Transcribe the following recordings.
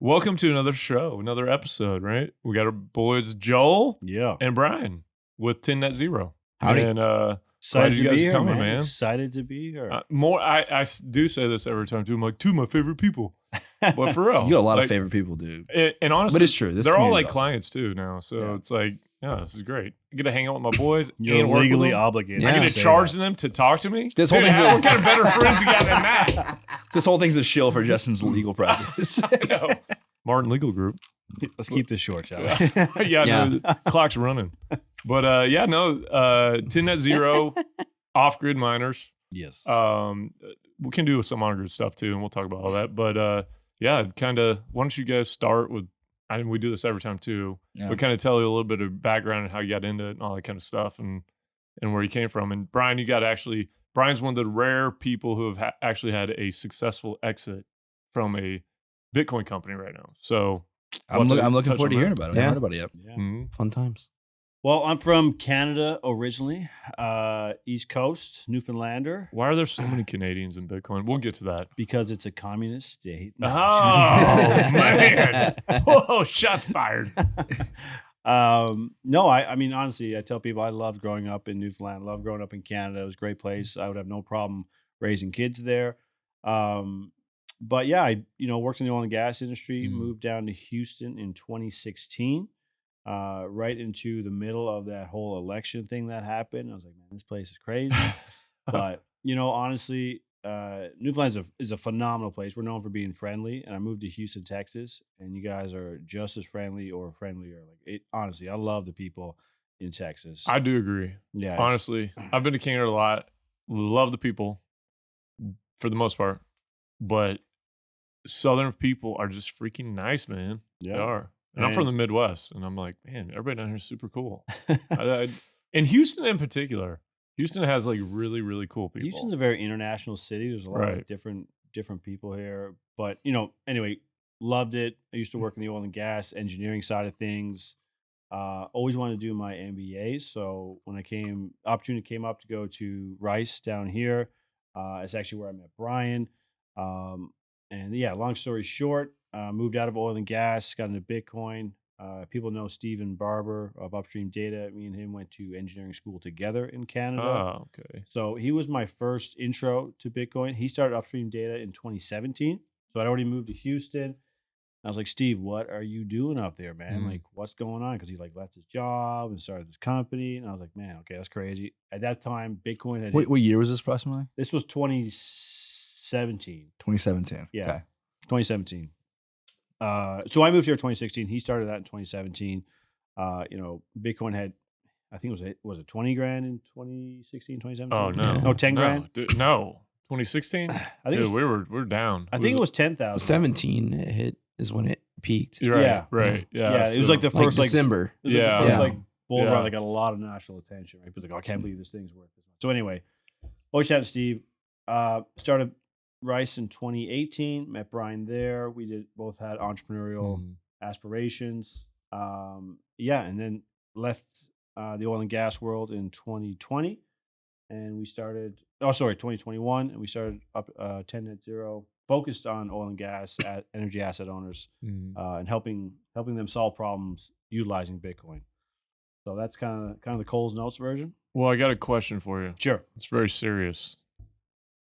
Welcome to another show, another episode, right? We got our boys Joel and Bryan with 10 Net Zero. Howdy. And Excited glad you to guys be are here, coming, man. Excited to be here. I do say this every time, too. I'm like, two of my favorite people. But for real. You got a lot of favorite people, dude. And honestly, but it's true. They're all like clients, too, now. So it's like, yeah, this is great. I get to hang out with my boys. You're and work with legally them. obligated. I get to charge them to talk to me. This whole Dude, thing's what kind of better friends you got than that? This whole thing's a shill for Justin's legal practice. I know. Martin Legal Group. Let's keep this short, shall we? Yeah. No, the clock's running. But 10 Net Zero, off-grid miners. Yes. We can do some on-grid stuff too, and we'll talk about all that. But kind of, why don't you guys start with, we do this every time too, but kind of tell you a little bit of background and how you got into it and all that kind of stuff and where you came from. And Bryan, Bryan's one of the rare people who have actually had a successful exit from a Bitcoin company right now. So I'm looking forward to hearing about it. I haven't heard about it yet. Yeah. Mm-hmm. Fun times. Well, I'm from Canada originally, East Coast, Newfoundlander. Why are there so many Canadians in Bitcoin? We'll get to that. Because it's a communist state. Oh, man. Whoa, shots fired. No, I mean, honestly, I tell people I loved growing up in Newfoundland. I loved growing up in Canada. It was a great place. I would have no problem raising kids there. But yeah, I worked in the oil and gas industry, moved down to Houston in 2016, right into the middle of that whole election thing that happened. I was like, man, this place is crazy. But, honestly, Newfoundland is a phenomenal place. We're known for being friendly. And I moved to Houston, Texas, and you guys are just as friendly or friendlier. Honestly, I love the people in Texas. I do agree. Yeah. Honestly, I've been to Canada a lot. Love the people for the most part. But Southern people are just freaking nice, man. Yeah. They are. And I'm from the Midwest, and I'm like, man, everybody down here is super cool. And Houston in particular, Houston has like really, really cool people. Houston's a very international city. There's a lot of different people here. But, anyway, loved it. I used to work in the oil and gas engineering side of things. Always wanted to do my MBA. So when opportunity came up to go to Rice down here, it's actually where I met Bryan. Long story short, moved out of oil and gas, got into Bitcoin. People know Stephen Barber of Upstream Data. Me and him went to engineering school together in Canada. Oh, okay. So he was my first intro to Bitcoin. He started Upstream Data in 2017. So I'd already moved to Houston. I was like, Steve, what are you doing up there, man? Like, what's going on? Because he left his job and started this company. And I was like, man, okay, that's crazy. At that time, Bitcoin had... What year was this approximately? This was 2017. 2017. Yeah. Okay. 2017. So I moved here in 2016. He started that in 2017. Bitcoin had, I think was it 20 grand in 2016, 2017? Oh, no. No, 10 grand? Dude, no. 2016? I think we were down. I think it was 10,000. 17 hit is when it peaked. Right, Yeah. right. Yeah. Yeah, it was like the first December. It was like the first bull Yeah. run that got a lot of national attention. Right? People were like, oh, I can't believe this thing's worth this much. So anyway, always chatted to Steve. Started Rice in 2018. Met Bryan there. We both had entrepreneurial aspirations. And then left the oil and gas world in 2020, and we started. 2021, and we started up 10 Net Zero, focused on oil and gas energy asset owners, and helping them solve problems utilizing Bitcoin. So that's kind of the Coles Notes version. Well, I got a question for you. Sure. It's very serious.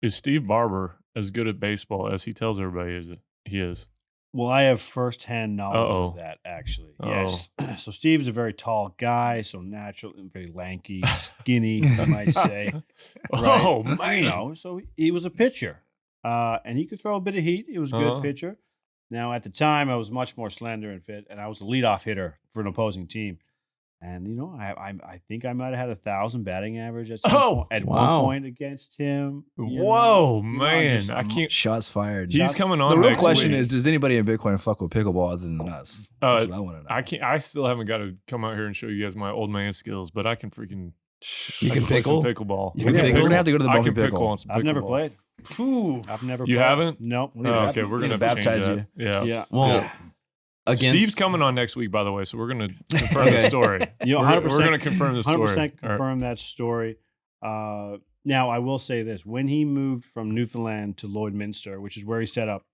Is Steve Barber as good at baseball as he tells everybody he is? Well, I have firsthand knowledge of that, actually. Yes. So Steve is a very tall guy, so natural and very lanky, skinny, you might say. Right? Oh, man. So he was a pitcher, and he could throw a bit of heat. He was a good pitcher. Now, at the time, I was much more slender and fit, and I was a leadoff hitter for an opposing team. And, I think I might have had 1,000 batting average at one point against him. Whoa, man. I can't. Shots fired. He's coming on. The real next question week. is, does anybody in Bitcoin fuck with pickleball other than us? That's what I want to know. I still haven't got to come out here and show you guys my old man skills, but I can freaking. You can pickle? Pickleball. We're going to have to go to the ball and pickle. I've never played. I've never played. You haven't? Nope. Okay, we're going to baptize you. Yeah. Well, Steve's coming on next week, by the way, so we're going to confirm the story. 100%, we're going to confirm the story. 100% confirm that story. Now, I will say this. When he moved from Newfoundland to Lloydminster, which is where he set up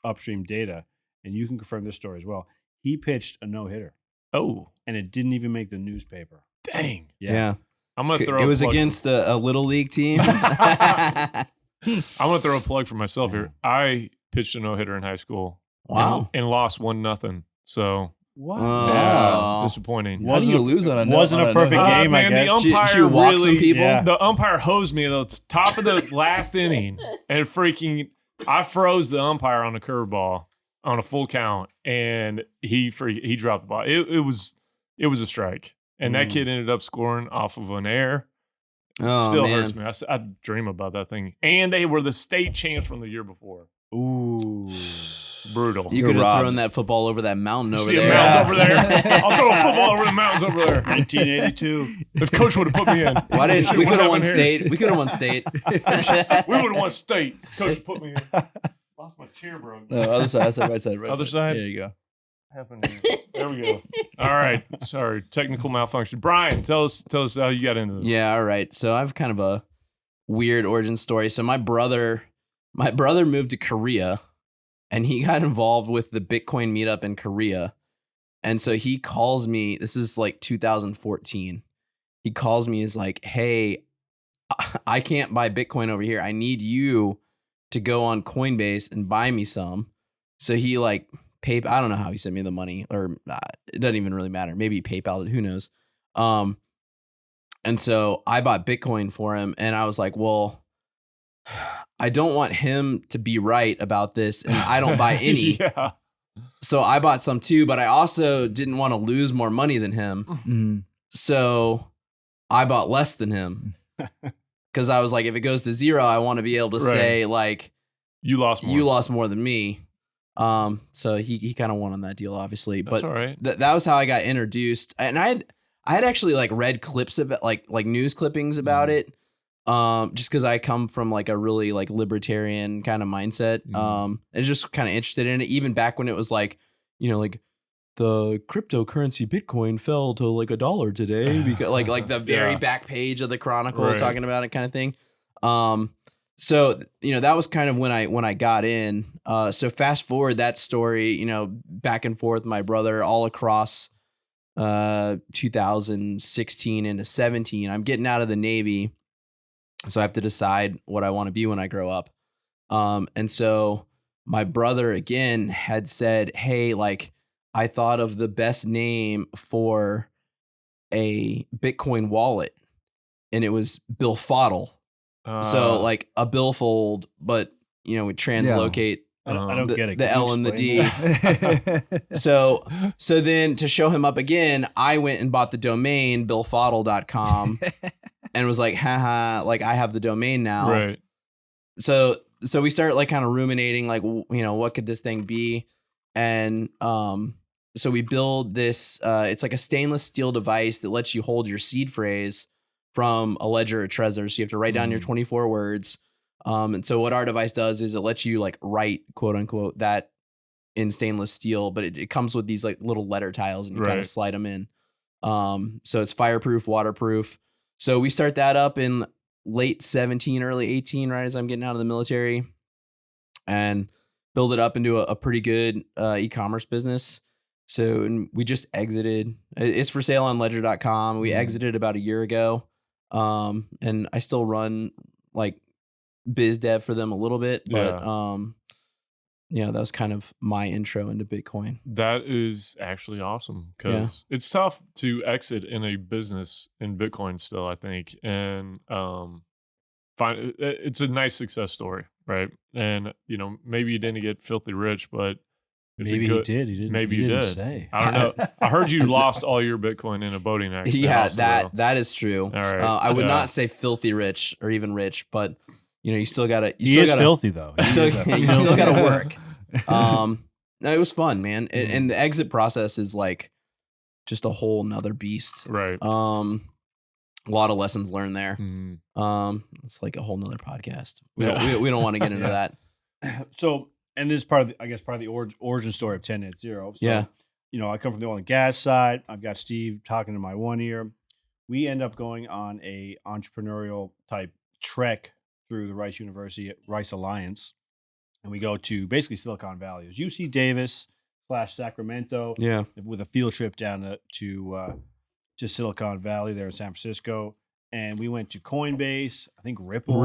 Upstream Data, and you can confirm this story as well. He pitched a no-hitter. Oh. And it didn't even make the newspaper. Dang. Yeah. I'm going to throw it was against a little league team. I'm going to throw a plug for myself here. I pitched a no-hitter in high school. Wow. And lost 1-0. So what? Yeah, disappoinning. How do you lose on a Wasn't a perfect game, man, I guess. the umpire She walked some really, people? Yeah. the umpire hosed me at the top of the last inning, and I froze the umpire on a curveball on a full count, and he dropped the ball. It was a strike, and that kid ended up scoring off of an error. Still hurts me. I dream about that thing. And they were the state champs from the year before. Ooh. Brutal. You could have thrown that football over that mountain over there. Mountains over there. I'll throw a football over the mountains over there. 1982. If coach would have put me in. Why didn't we could have won state? We could have won state. We would have won state. Coach put me in. Lost my chair, bro. No, other side, right side. Other side? There you go. Happened here. There we go. All right. Sorry. Technical malfunction. Bryan, tell us how you got into this. Yeah, all right. So I have kind of a weird origin story. So my brother moved to Korea, and he got involved with the Bitcoin meetup in Korea. And so he calls me, this is like 2014. He calls me, is like, hey, I can't buy Bitcoin over here. I need you to go on Coinbase and buy me some. So he like I don't know how he sent me the money, or it doesn't even really matter. Maybe he PayPal'd it, who knows? And so I bought Bitcoin for him, and I was like, well, I don't want him to be right about this, and I don't buy any. Yeah. So I bought some too, but I also didn't want to lose more money than him. Mm-hmm. So I bought less than him. Because I was like, if it goes to zero, I want to be able to say, like, you lost more than me. So he kind of won on that deal, obviously. That's but all right. That was how I got introduced. And I had actually like read clips of it, like news clippings about it. Just because I come from like a really like libertarian kind of mindset. And just kind of interested in it, even back when it was like, like the cryptocurrency Bitcoin fell to like $1 today, because like the very back page of the Chronicle talking about it, kind of thing. So that was kind of when I got in. So fast forward that story, back and forth, my brother all across 2016 into 17. I'm getting out of the Navy, so I have to decide what I want to be when I grow up. And so my brother again had said, hey, like, I thought of the best name for a Bitcoin wallet, and it was Billfoddle. So like a billfold, but we translocate I don't get it. The L and the D. So then to show him up again, I went and bought the domain billfoddle.com and was like, haha, like I have the domain now. Right. So we started like kind of ruminating, like, what could this thing be? And so we build this, it's like a stainless steel device that lets you hold your seed phrase from a ledger or Trezor. So you have to write down your 24 words. And so what our device does is it lets you like write, quote unquote, that in stainless steel, but it comes with these like little letter tiles, and you kind of slide them in. So it's fireproof, waterproof. So we start that up in late 17, early 18, right as I'm getting out of the military, and build it up into a pretty good e-commerce business. So and we just exited. It's for sale on ledger.com. We exited about a year ago. And I still run like biz dev for them a little bit, but that was kind of my intro into Bitcoin. That is actually awesome, because it's tough to exit in a business in Bitcoin still, I think. And it's a nice success story, right? And maybe you didn't get filthy rich, but maybe he did. He didn't. Maybe you did. Say. I don't know. I heard you lost all your Bitcoin in a boating accident. Yeah, also, that is true. All right. I would not say filthy rich or even rich, but you still gotta. He is filthy though. You still gotta work. No, it was fun, man. And the exit process is like just a whole nother beast. Right. A lot of lessons learned there. It's like a whole nother podcast. We don't want to get into that. So, and this is part of the origin story of 10 Net Zero. So, I come from the oil and gas side. I've got Steve talking to my one ear. We end up going on a entrepreneurial type trek through the Rice University Rice Alliance. and we go to basically Silicon Valley. It was UC Davis / Sacramento. Yeah. With a field trip down to Silicon Valley there in San Francisco. And we went to Coinbase. I think Ripple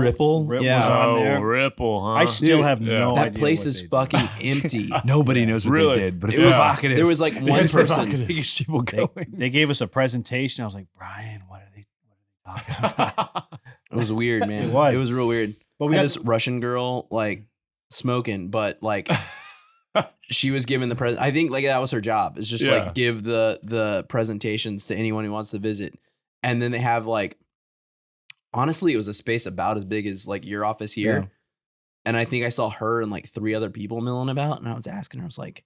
Yeah. was on there. Ripple, huh? I still have no idea. That place what is they fucking do. empty. Nobody knows what Really? they did, but it's It was- provocative. There was like one person. biggest people going. They gave us a presentation. I was like, Bryan, what are they talking about? It was weird, man. It was. It was real weird. But We we had had this Russian girl like smoking, but like she was giving the present. I think like that was her job. It's just Yeah. like give the presentations to anyone who wants to visit. And then they have like, honestly, it was a space about as big as like your office here. Yeah. And I think I saw her and like 3 other people milling about. And I was asking her, I was like,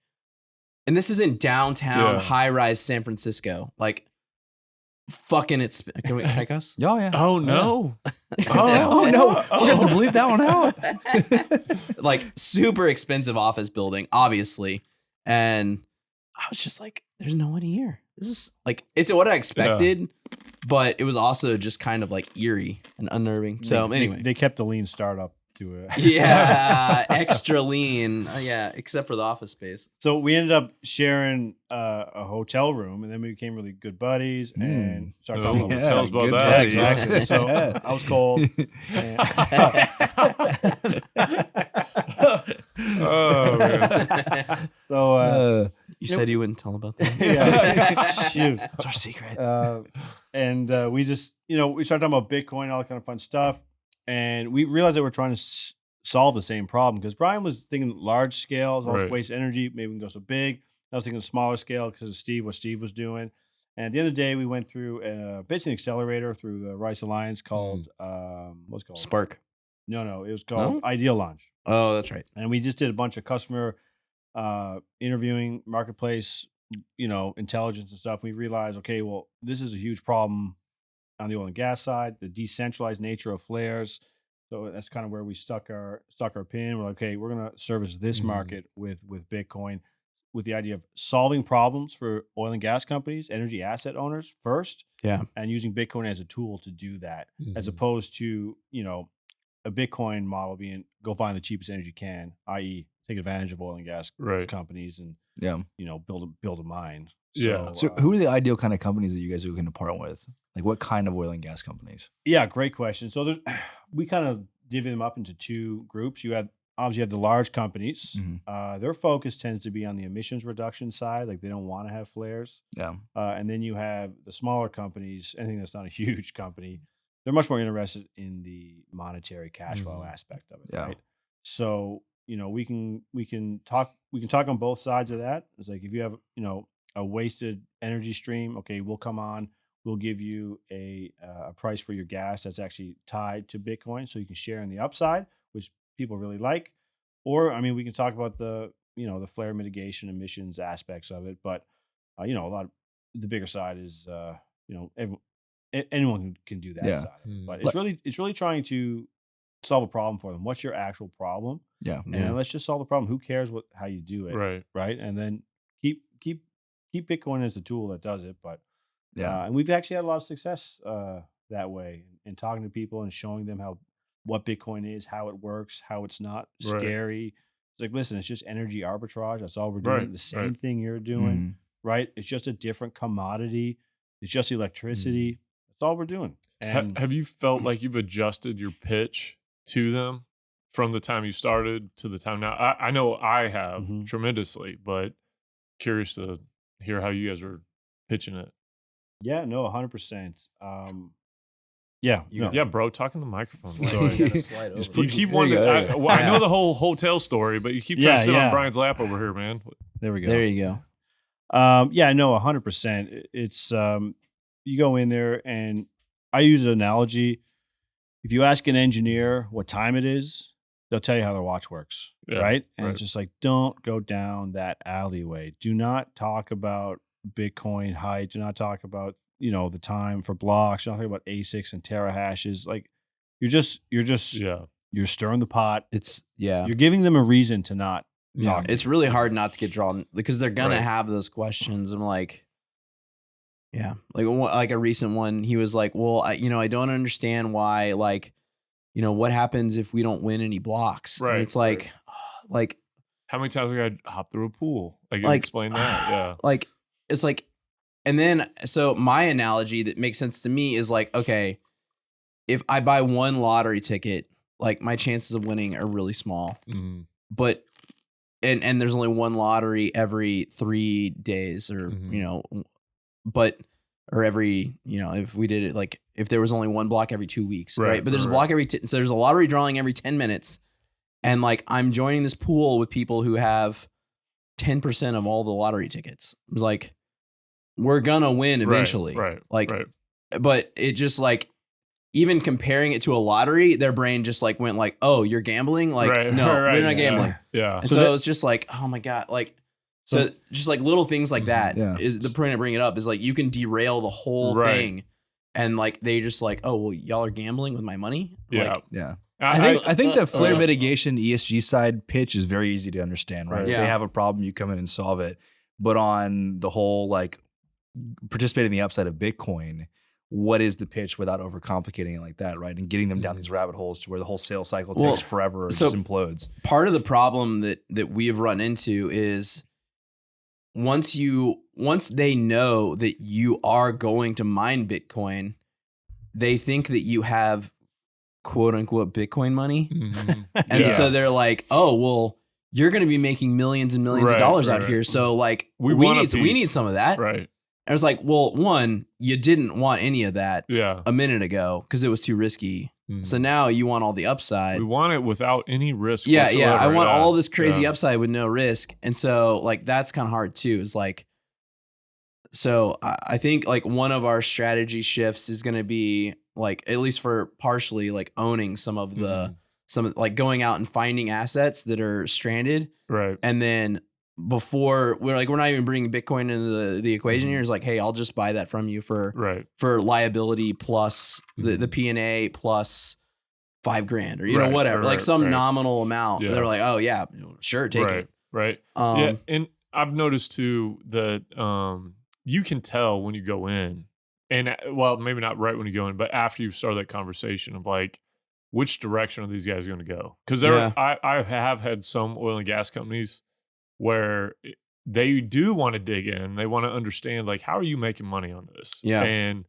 and this is in downtown Yeah. high rise San Francisco. Like fucking it's can we check us? Oh yeah. Oh no! Oh no. We're gonna have to bleep that one out. Like super expensive office building, obviously. And I was just like, there's no one here. This is like, it's what I expected, but it was also just kind of like eerie and unnerving. So anyway. they kept the lean startup to it. Yeah, extra lean. Yeah, except for the office space. So we ended up sharing a hotel room, and then we became really good buddies and started Oh, talking about tell us about good that. buddies. Exactly. So I was cold. Oh man! So You said you wouldn't tell about that. yeah, shoot. That's our secret. And we just, we started talking about Bitcoin, all that kind of fun stuff. And we realized that we're trying to solve the same problem because Bryan was thinking large scale, always Right. waste energy. Maybe we can go so big. I was thinking smaller scale because of what Steve was doing. And at the end of the day, we went through basically an accelerator through the Rice Alliance called, what's it called? Spark. No, it was called No? Ideal Launch. Oh, that's right. And we just did a bunch of customer interviewing, marketplace, intelligence and stuff. We realized, okay, well, this is a huge problem on the oil and gas side, the decentralized nature of flares. So that's kind of where we stuck our pin. We're like, okay, we're going to service this market with Bitcoin, with the idea of solving problems for oil and gas companies, energy asset owners first, Yeah. and using Bitcoin as a tool to do that, as opposed to a Bitcoin model being go find the cheapest energy you can, i.e., take advantage of oil and gas Right. companies and Yeah. build a mine. Yeah. So who are the ideal kind of companies that you guys are looking to partner with? Like what kind of oil and gas companies? Yeah, great question. So we kind of divvy them up into 2 groups. You have the large companies. Their focus tends to be on the emissions reduction side, like they don't want to have flares. Yeah. And then you have the smaller companies, anything that's not a huge company. They're much more interested in the monetary cash flow aspect of it, Yeah. right? So we can talk on both sides of that. It's like if you have a wasted energy stream, okay, we'll come on. We'll give you a price for your gas that's actually tied to Bitcoin, so you can share in the upside, which people really like. Or we can talk about the the flare mitigation emissions aspects of it. But a lot of the bigger side is anyone can do that Yeah. side. But it's really trying to solve a problem for them. What's your actual problem? Yeah. And let's just solve the problem. Who cares how you do it? Right. And then keep Bitcoin as the tool that does it. But Yeah. and we've actually had a lot of success that way in talking to people and showing them what Bitcoin is, how it works, how it's not Right. scary. It's like, listen, it's just energy arbitrage. That's all we're doing. Right, The same right. thing you're doing, right? It's just a different commodity. It's just electricity. That's all we're doing. And Have you felt like you've adjusted your pitch to them from the time you started to the time now? I know I have tremendously, but curious to hear how you guys are pitching it. yeah, no, 100%. Yeah, no. Yeah, bro, talk in the microphone. Sorry. Sorry. You keep There wanting you to, go. I know the whole hotel story, but you keep trying to sit on Brian's lap over here, man. There we go. There you go. Yeah, no, 100%. It's you go in there, and I use an analogy. If you ask an engineer what time it is, they'll tell you how their watch works, Yeah, right? And right. it's just like, don't go down that alleyway. Do not talk about Bitcoin height. Do not talk about the time for blocks. Do not talk about ASICs and terahashes. Like you're stirring the pot. It's yeah. You're giving them a reason to not. Yeah. It's really hard not to get drawn because they're gonna Right. have those questions. I'm like, yeah, like a recent one. He was like, "Well, I don't understand why. Like, what happens if we don't win any blocks?" Right, And it's like, Like, how many times have I hop through a pool? Like, Like, explain that. Yeah. like it's like, and then so my analogy that makes sense to me is like, okay, if I buy one lottery ticket, like my chances of winning are really small, but and there's only one lottery every 3 days, or you know, but or every, you know, if we did it like if there was only one block every 2 weeks, right? But there's a block every so there's a lottery drawing every 10 minutes, and like I'm joining this pool with people who have 10% of all the lottery tickets. It was like, we're gonna win eventually, but it just like, even comparing it to a lottery, their brain just like went like, oh, you're gambling? Like, no, we're not gambling. Yeah. And so it was just like, oh my God. Like, so just like little things like that is the point I bring it up, is like, you can derail the whole thing. And like, they just like, oh, well, y'all are gambling with my money. Yeah. Like, yeah. I think the flare mitigation ESG side pitch is very easy to understand, right? Yeah. They have a problem, you come in and solve it. But on the whole, like, participating in the upside of Bitcoin, what is the pitch without overcomplicating it like that, right? And getting them down these rabbit holes to where the whole sales cycle takes forever or just implodes. Part of the problem that we have run into is once they know that you are going to mine Bitcoin, they think that you have quote unquote Bitcoin money. And so they're like, oh, well, you're going to be making millions and millions of dollars out here. So like, we need some of that. Right. I was like, well, one, you didn't want any of that a minute ago because it was too risky. So now you want all the upside. We want it without any risk. Yeah, whatsoever. yeah. I want all this crazy upside with no risk. And so like, that's kind of hard too. Is like, so I think like one of our strategy shifts is going to be like, at least for partially, like owning some of the, like going out and finding assets that are stranded. Right. And then before we're not even bringing Bitcoin into the equation here, is like, hey, I'll just buy that from you for liability plus the P&A plus $5,000 or, you know, whatever, like some nominal amount. They're like, oh yeah, sure. Take it. Right. Yeah. And I've noticed too that, you can tell when you go in, and well, maybe not right when you go in, but after you've started that conversation of like, which direction are these guys going to go? Because I have had some oil and gas companies where they do want to dig in. They want to understand, like, how are you making money on this? Yeah. And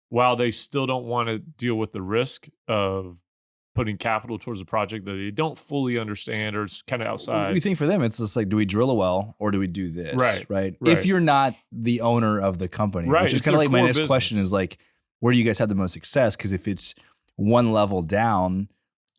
while they still don't want to deal with the risk of putting capital towards a project that they don't fully understand or it's kind of outside. You think for them, it's just like, do we drill a well or do we do this? Right. If you're not the owner of the company, which is kind of like my next question is like, where do you guys have the most success? Because if it's one level down,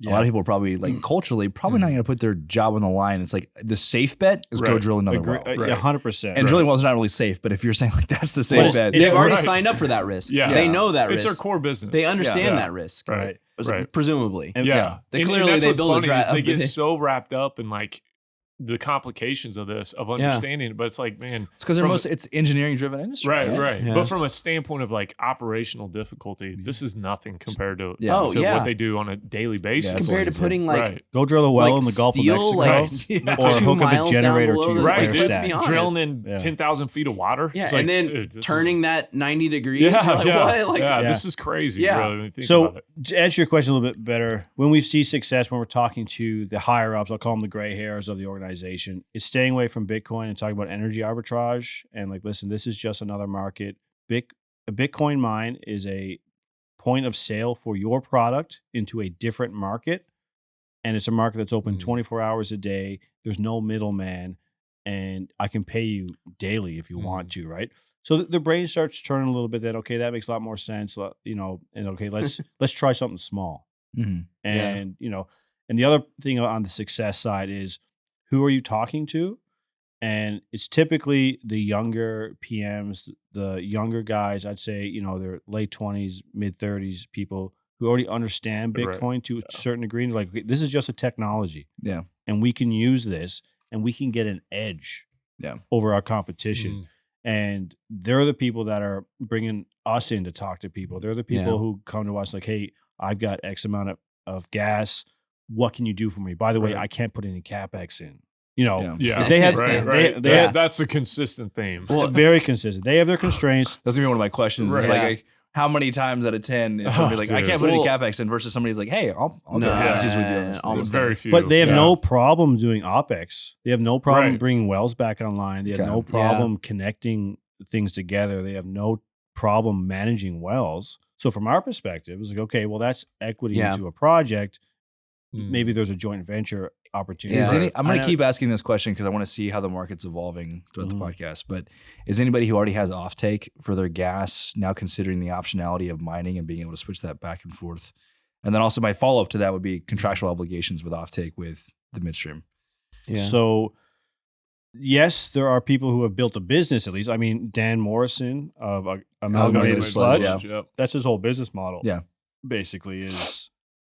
a lot of people are probably like culturally probably not going to put their job on the line. It's like the safe bet is go drill another well. Yeah, 100%. And drilling wells is not really safe, but if you're saying like that's the safe bet, they've already signed up for that risk. Yeah. They know that risk. It's their core business. They understand that risk. Right. Presumably. And, They clearly they build a draft. They get so wrapped up in like the complications of this, of understanding, but it's like, man, it's because it's engineering driven industry. Right. Yeah. But from a standpoint of like operational difficulty, this is nothing compared to what they do on a daily basis. Compared to putting like go drill a well in the Gulf of Mexico, or hook up a generator to your flare stack. Drilling in 10,000 feet of water. Yeah, like, and then turning that 90 degrees. You're like, what? Like, this is crazy. Yeah. Really, when you think so about it. to answer your question a little bit better, when we see success, when we're talking to the higher ups, I'll call them the gray hairs of the organization, is staying away from Bitcoin and talking about energy arbitrage and like, listen, this is just another market. A Bitcoin mine is a point of sale for your product into a different market. And it's a market that's open 24 hours a day. There's no middleman. And I can pay you daily if you want to, right? So the brain starts turning a little bit that, okay, that makes a lot more sense, you know, and okay, let's try something small. And, you know, and the other thing on the success side is, who are you talking to? And it's typically the younger PMs, the younger guys, I'd say, you know, they're late 20s, mid 30s people who already understand Bitcoin to a certain degree. And like, okay, this is just a technology. Yeah. And we can use this and we can get an edge over our competition. And they're the people that are bringing us in to talk to people. They're the people who come to us like, hey, I've got X amount of gas. What can you do for me? By the way, I can't put any CapEx in. You know, they have they that's a consistent theme. Well, very consistent. They have their constraints. That's gonna be one of my questions. It's like, how many times out of 10 is somebody like, I can't put any CapEx in versus somebody's like, hey, I'll get halvesies with you on this. Almost very few. But they have no problem doing OpEx. They have no problem bringing wells back online. They have no problem connecting things together. They have no problem managing wells. So from our perspective, it's like, okay, well, that's equity into a project. Maybe there's a joint venture opportunity. I'm going to keep asking this question because I want to see how the market's evolving throughout the podcast. But is anybody who already has offtake for their gas now considering the optionality of mining and being able to switch that back and forth? And then also my follow-up to that would be contractual obligations with offtake with the midstream. Yeah. So yes, there are people who have built a business at least. I mean, Dan Morrison of Amalgamated Sludge, that's his whole business model. Yeah. Basically is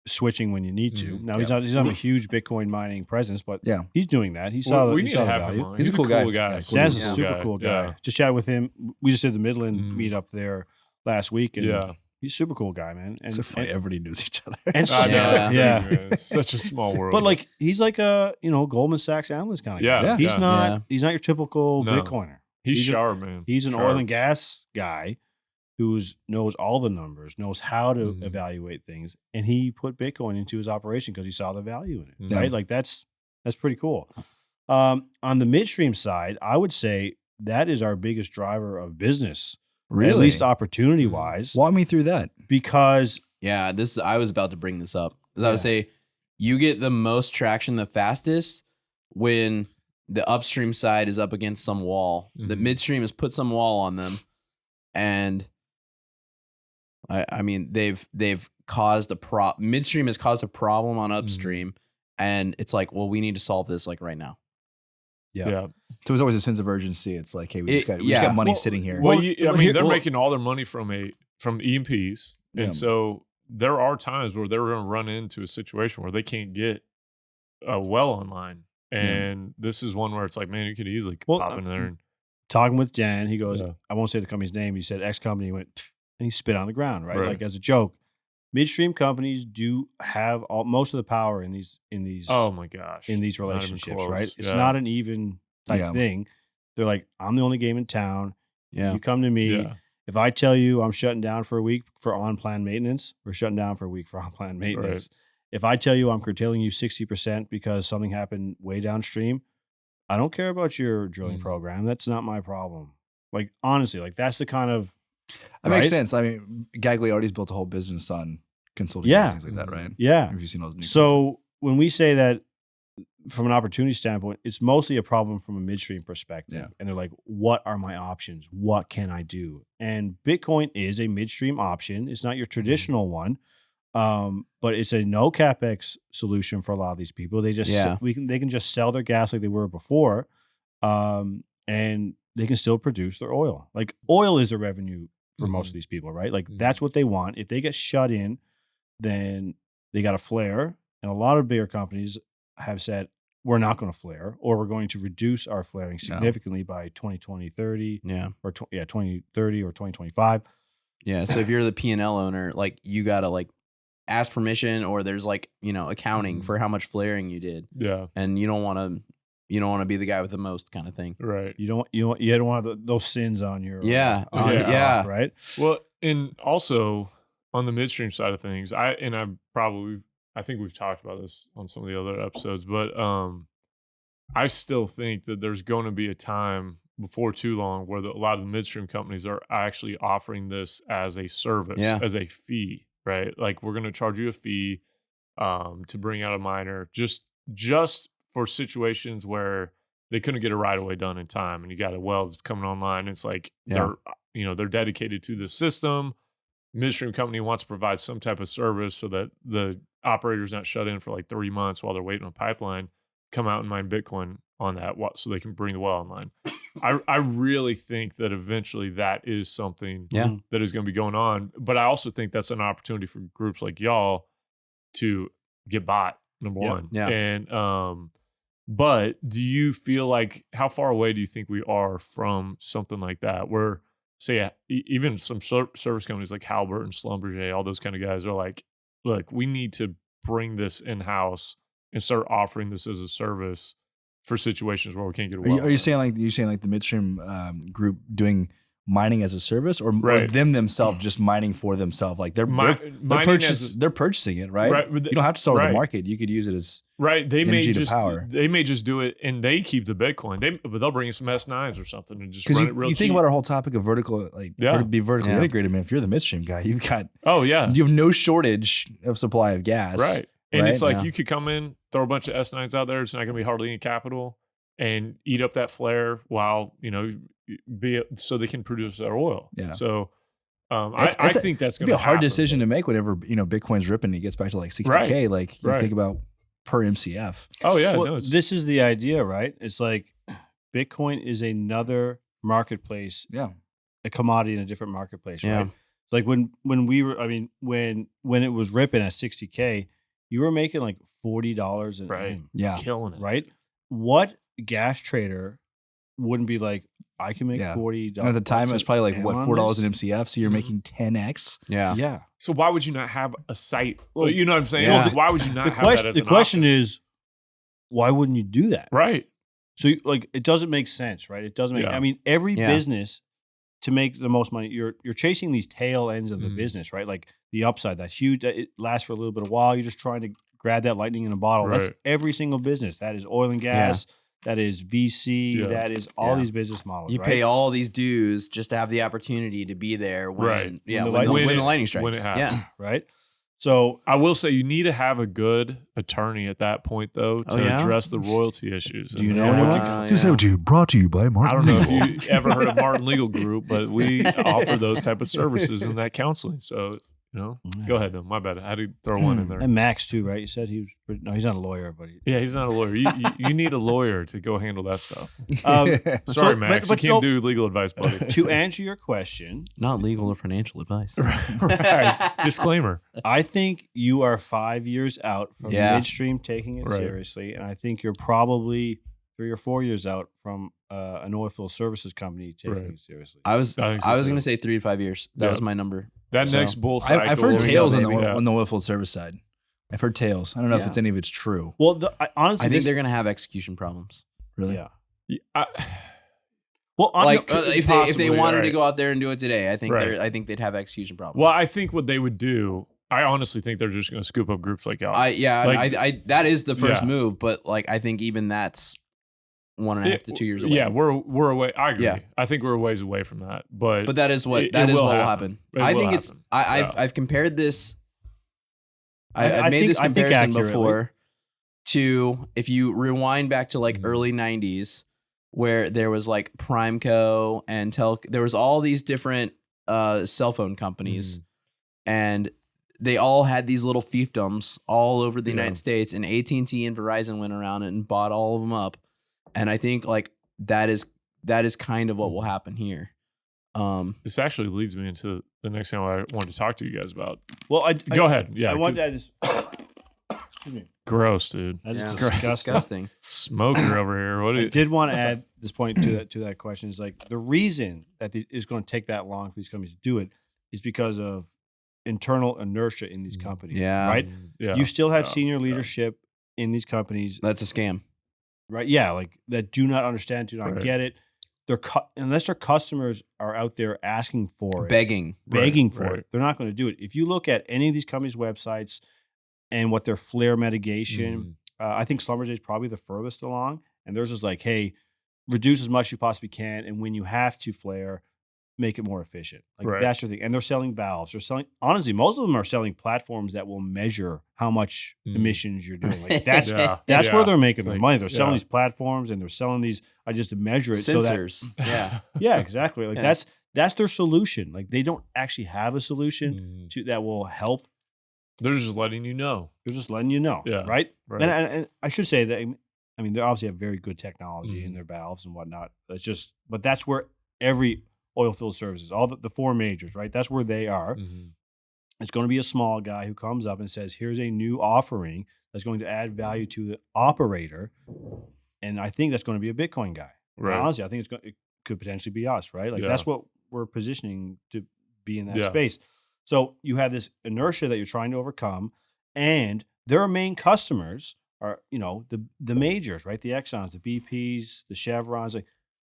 switching when you need to. Now he's not a huge Bitcoin mining presence, but he's doing that. He saw the value. He's a cool guy. Dan's a super cool guy. Just chatted with him. We just did the Midland meetup there last week, and he's a super cool guy, man. And it's funny, everybody knows each other. And it's such a small world. But like he's like a Goldman Sachs analyst kind of guy. He's not your typical Bitcoiner. He's sharp, man. He's an oil and gas guy who knows all the numbers, knows how to evaluate things, and he put Bitcoin into his operation because he saw the value in it, right? Like that's pretty cool. On the midstream side, I would say that is our biggest driver of business, at least opportunity-wise. Walk me through that. Because I was about to bring this up. I would say you get the most traction the fastest when the upstream side is up against some wall. The midstream has put some wall on them, and I mean, they've caused midstream has caused a problem on upstream, and it's like, well, we need to solve this like right now. Yeah. So there's always a sense of urgency. It's like, hey, we just got money sitting here. They're making all their money from E&Ps, and so there are times where they're going to run into a situation where they can't get a well online, and this is one where it's like, man, you could easily pop in there. Talking with Dan, he goes, I won't say the company's name. He said X company. He went. And he spit on the ground, right? Like as a joke. Midstream companies do have most of the power in these. Oh my gosh! In these relationships, right? It's not an even type thing. They're like, I'm the only game in town. Yeah. You come to me. Yeah. If I tell you I'm shutting down for a week for on-plan maintenance, we're shutting down for a week for on-plan maintenance. Right. If I tell you I'm curtailing you 60% because something happened way downstream, I don't care about your drilling program. That's not my problem. Like honestly, like that's the kind of that makes sense. I mean, Gagliardi's built a whole business on consulting and things like that, right? Yeah. Have you seen those? So when we say that from an opportunity standpoint, it's mostly a problem from a midstream perspective. Yeah. And they're like, what are my options? What can I do? And Bitcoin is a midstream option. It's not your traditional one, but it's a no CapEx solution for a lot of these people. They just they can just sell their gas like they were before, and they can still produce their oil. Like oil is the revenue for most of these people, right? Like that's what they want. If they get shut in, then they got to flare. And a lot of bigger companies have said, we're not going to flare, or we're going to reduce our flaring significantly by 2030 or 2030 or 2025. Yeah. So if you're the P&L owner, like you got to like ask permission, or there's like, accounting for how much flaring you did. Yeah. And you don't want to be the guy with the most kind of thing. Right. You don't want those sins on your right. Well, and also on the midstream side of things, I think we've talked about this on some of the other episodes, but I still think that there's going to be a time before too long where a lot of the midstream companies are actually offering this as a service, as a fee, right? Like we're going to charge you a fee to bring out a miner just for situations where they couldn't get a right of way done in time, and you got a well that's coming online. And it's like they're dedicated to the system. Midstream company wants to provide some type of service so that the operator's not shut in for like 3 months while they're waiting on a pipeline. Come out and mine Bitcoin on that so they can bring the well online. I really think that eventually that is something that is going to be going on. But I also think that's an opportunity for groups like y'all to get bought, number one. Yeah. And but do you feel like, how far away do you think we are from something like that, where say even some service companies like Halbert and Schlumberger, all those kind of guys are like, look, we need to bring this in-house and start offering this as a service for situations where we can't get a well. Are you saying like the midstream group doing mining as a service, or them themselves just mining for themselves? Like they're purchasing it, right? You don't have to sell to the market. You could use it as they may just power. They may just do it and they keep the Bitcoin. But they'll bring in some S9s or something and just run it real cheap. You think about our whole topic of vertical, be vertically integrated. Man, if you're the midstream guy, you've got you have no shortage of supply of gas, right? And it's like you could come in, throw a bunch of S9s out there. It's not going to be hardly any capital, and eat up that flare while so they can produce their oil. Yeah. So I think that's going to be a hard decision to make whenever Bitcoin's ripping and it gets back to like 60K. Like you think about per MCF. Oh yeah. Well, this is the idea, right? It's like Bitcoin is another marketplace. Yeah. A commodity in a different marketplace, right? Like when we were, when it was ripping at 60K, you were making like $40 an M. Yeah. Killing it. Right? What gas trader wouldn't be like, I can make $40. And at the time, it was probably like, what, $4 an MCF? So you're making 10x? Yeah. Yeah. So why would you not have a site? Well, you know what I'm saying? Yeah. Why would you not have that as the question is, why wouldn't you do that? Right. So it doesn't make sense, right? It doesn't make, every business, to make the most money, you're chasing these tail ends of the business, right? Like the upside, that's huge. It lasts for a little bit of while. You're just trying to grab that lightning in a bottle. Right. That's every single business. That is oil and gas. Yeah. That is VC. That is all these business models. You pay all these dues just to have the opportunity to be there when the lightning strikes. When it happens. Yeah. Right. So I will say you need to have a good attorney at that point, though, to address the royalty issues. Do you know anyone? This episode brought to you by Martin. I don't know if you ever heard of Martin Legal Group, but we offer those type of services in that counseling. So, go ahead. No, my bad. I had to throw one in there. And Max too, right? You said he was. No, he's not a lawyer, but he's not a lawyer. You need a lawyer to go handle that stuff. Sorry, Max, but you can't do legal advice, buddy. To answer your question, not legal or financial advice. Right. Disclaimer. I think you are 5 years out from Midstream taking it seriously, and I think you're probably 3 or 4 years out from an oilfield services company taking it seriously. I was going to say 3 to 5 years. That was my number. That next bull cycle. I've heard tales on the oilfield service side. I've heard tales. I don't know if any of it's true. Well, honestly, I think they're going to have execution problems. Really? Yeah. Well, if they wanted to go out there and do it today, I think they'd have execution problems. Well, I think what they would do, I honestly think they're just going to scoop up groups like y'all. That is the first move, but I think even that's 1.5 to 2 years away. Yeah, we're away. I agree. Yeah. I think we're a ways away from that, but that is what will happen. I think it's. I've compared this. I've made this comparison before to if you rewind back to early 90s where there was Primeco and there was all these different cell phone companies and they all had these little fiefdoms all over the United States, and AT&T and Verizon went around and bought all of them up. And I think that is kind of what will happen here. This actually leads me into the next thing I wanted to talk to you guys about. Well, go ahead. Yeah, I wanted to add this. Excuse me. Gross, dude. That is disgusting. Smoker over here. I did want to add this point to that question is the reason that it's going to take that long for these companies to do it is because of internal inertia in these companies. Yeah. Right. Yeah. You still have senior leadership in these companies. That's a scam. Right. Yeah. That do not understand, do not get it. Unless their customers are out there asking for it, begging for it, they're not going to do it. If you look at any of these companies' websites and what their flare mitigation, I think Schlumberger is probably the furthest along. And theirs is hey, reduce as much as you possibly can. And when you have to flare, make it more efficient. That's your thing. And they're selling valves. They're selling, honestly, most of them are selling platforms that will measure how much emissions you're doing. That's where they're making their money. They're selling these platforms and they're selling these, just to measure it. Sensors. Yeah, exactly. That's their solution. They don't actually have a solution that will help. They're just letting you know. They're just letting you know. Yeah. Right? And I should say that, they obviously have very good technology in their valves and whatnot. But that's where every oilfield services, all the four majors, right? That's where they are. It's going to be a small guy who comes up and says, here's a new offering that's going to add value to the operator. And I think that's going to be a Bitcoin guy. Right. And honestly, I think it could potentially be us, right? That's what we're positioning to be in that space. So you have this inertia that you're trying to overcome, and their main customers are, the majors, right? The Exxons, the BPs, the Chevrons,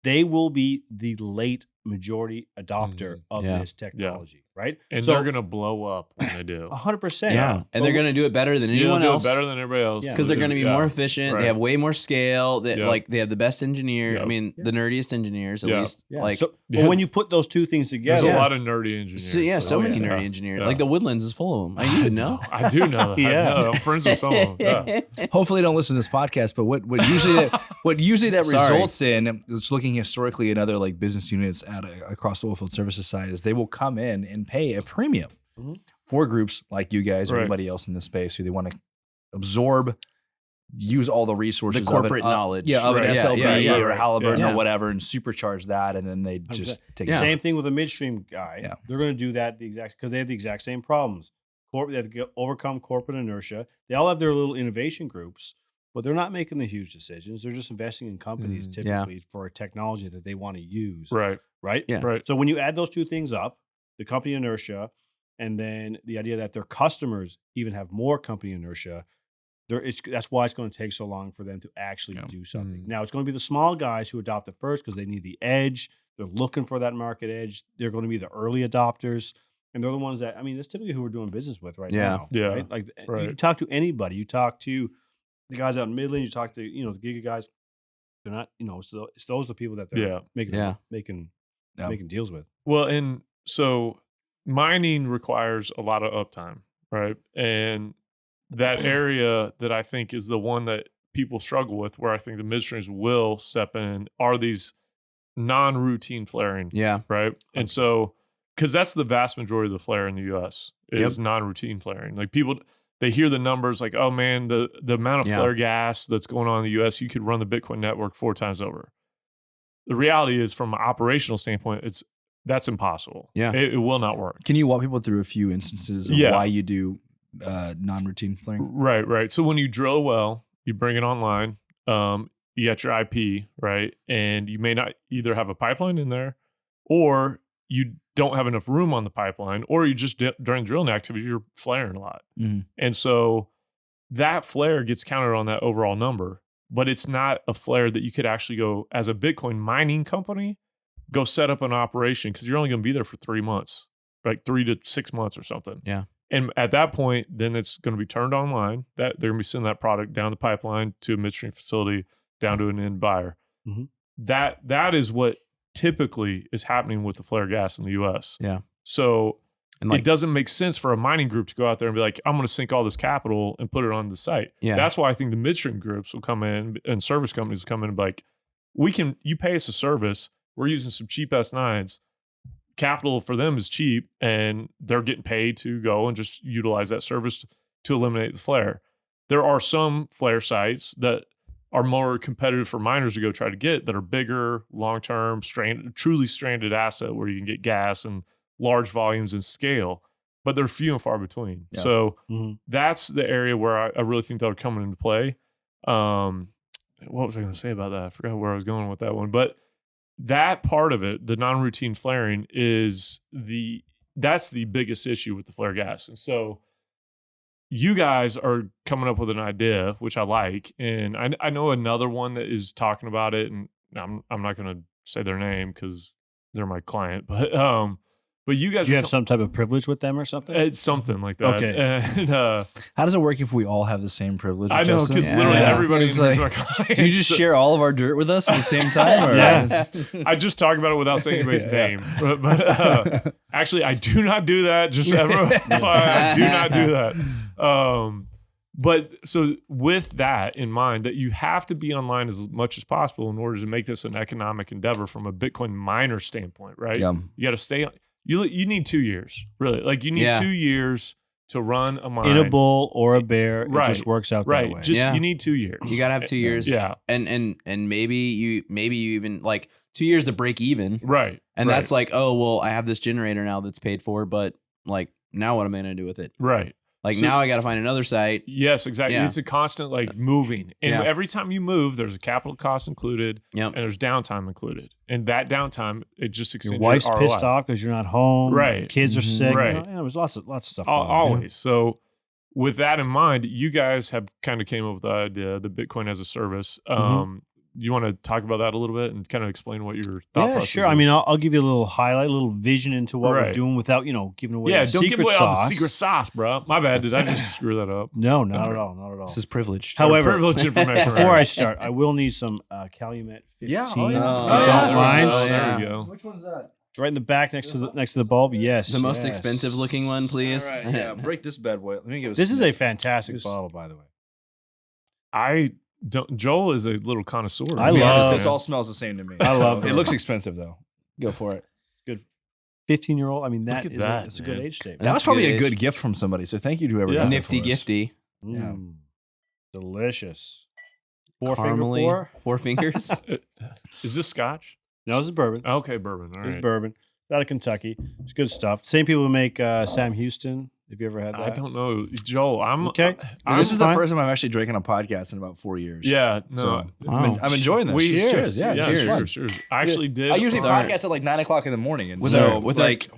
they will be the late majority adopter of this technology, right? And they're going to blow up when they do. 100%. Yeah. And they're going to do it better than anyone else. Better than everybody else. Because they're going to be more efficient. Right. They have way more scale. They they have the best engineer. I mean, the nerdiest engineers, at least. Yeah. Like, but when you put those two things together. There's a lot of nerdy engineers. So many nerdy engineers. Like the Woodlands is full of them. I even know. I do know. I'm friends with some of them. Yeah. Hopefully they don't listen to this podcast, but what usually that results in, it's looking historically in other like business units across the oilfield services side, is they will come in and pay a premium for groups like you guys or anybody else in this space who they want to absorb, use all the resources, the corporate knowledge, of an SLB or Halliburton or whatever, and supercharge that, and then they just take it. Same thing with a midstream guy. Yeah. They're going to do that because they have the exact same problems. They have to overcome corporate inertia. They all have their little innovation groups, but they're not making the huge decisions. They're just investing in companies typically for a technology that they want to use. Right. Yeah. Right. So when you add those two things up, the company inertia, and then the idea that their customers even have more company inertia, that's why it's going to take so long for them to actually do something. Now, it's going to be the small guys who adopt it first because they need the edge. They're looking for that market edge. They're going to be the early adopters. And they're the ones that, that's typically who we're doing business with right now. Yeah. Right? Like you talk to anybody, you talk to the guys out in Midland, you talk to, the Giga guys, they're not, so it's those the people that they're making deals with. Well, and so mining requires a lot of uptime, right? And that area that I think is the one that people struggle with, where I think the midstreams will step in, are these non-routine flaring. Yeah. Right. And so, because that's the vast majority of the flare in the U.S. is non-routine flaring. Like people, they hear the numbers like, oh man, the amount of flare gas that's going on in the U.S., you could run the Bitcoin network 4 times over. The reality is, from an operational standpoint, that's impossible. Yeah, it will not work. Can you walk people through a few instances of why you do non-routine flaring? Right. So when you drill a well, you bring it online, you got your IP, right? And you may not either have a pipeline in there, or you don't have enough room on the pipeline, or you just during drilling activity, you're flaring a lot. And so that flare gets counted on that overall number, but it's not a flare that you could actually go as a Bitcoin mining company, go set up an operation, because you're only going to be there for 3 months, like 3 to 6 months or something. Yeah. And at that point, then it's going to be turned online. That they're going to be sending that product down the pipeline to a midstream facility, down to an end buyer. That is what typically is happening with the flare gas in the U.S. Yeah. So it doesn't make sense for a mining group to go out there and be like, I'm going to sink all this capital and put it on the site. Yeah. That's why I think the midstream groups will come in, and service companies will come in and be like, you pay us a service. We're using some cheap S9s. Capital for them is cheap, and they're getting paid to go and just utilize that service to eliminate the flare. There are some flare sites that are more competitive for miners to go try to get, that are bigger, long-term, truly stranded asset where you can get gas and large volumes and scale, but they're few and far between. Yeah. So that's the area where I really think they're coming into play. What was I going to say about that? I forgot where I was going with that one, but that part of it, the non-routine flaring, that's the biggest issue with the flare gas. And so you guys are coming up with an idea, which I like. And I know another one that is talking about it, and I'm not going to say their name because they're my client, but you guys, you have some type of privilege with them or something? It's something like that. Okay. And, how does it work if we all have the same privilege? I know, because literally everybody's like, our client. Do you just share all of our dirt with us at the same time? Or? Yeah. I just talk about it without saying anybody's name. But actually, I do not do that. Just everyone, I do not do that. But so with that in mind, that you have to be online as much as possible in order to make this an economic endeavor from a Bitcoin miner standpoint, right? Yeah. You got to stay on. You need 2 years, really. Like you need 2 years to run a mine. In a bull or a bear, it just works out that way. You need 2 years. You gotta have 2 years. Yeah. And maybe you even like 2 years to break even. Right. And that's like, oh well, I have this generator now that's paid for, but like now what am I gonna do with it? Right. Like now I got to find another site. Yes, exactly. Yeah. It's a constant moving. And every time you move, there's a capital cost included and there's downtime included. And that downtime, it just extends your wife's ROI. pissed off because you're not home. Right. Kids are sick. Right. There's lots of stuff. Always. So with that in mind, you guys have kind of came up with the idea, the Bitcoin as a service. you want to talk about that a little bit and kind of explain what your thought process sure. is? I mean, I'll give you a little highlight, a little vision into what we're doing without, giving away the don't secret give away sauce. all the secret sauce, bro. My bad. Did I just screw that up? No, not at all. Not at all. This is privileged. However, privileged information. Before I start, I will need some Calumet 15. Yeah. If you don't yeah. mind. Oh, there we go. Which one's that? Right in the back next to the bulb. Yes. The most yes. expensive looking one, please. All right, yeah, break this bad boy. Let me give This is a fantastic bottle, by the way. Joel is a little connoisseur. I love this. All smells the same to me. I love it. Looks expensive though. Go for it. Good. 15-year-old. I mean, Look at that, it's a good age statement. That was probably a good good gift from somebody. So thank you to whoever got it Nifty for us. gifty. Yeah. Delicious. Caramely. 4 fingers. Is this Scotch? No, this is bourbon. Okay, bourbon. All This is right. bourbon. It's out of Kentucky. It's good stuff. Same people who make Sam Houston. Have you ever had that? I don't know, Joel. I'm Okay. This is the fine. first time I'm actually drinking a podcast in about 4 years. Yeah, no. So Wow. I'm enjoying this. Cheers. Yeah, Yeah, cheers. cheers. I actually did. I usually Sorry. podcast at like 9 o'clock in the morning. And With so, our- with like,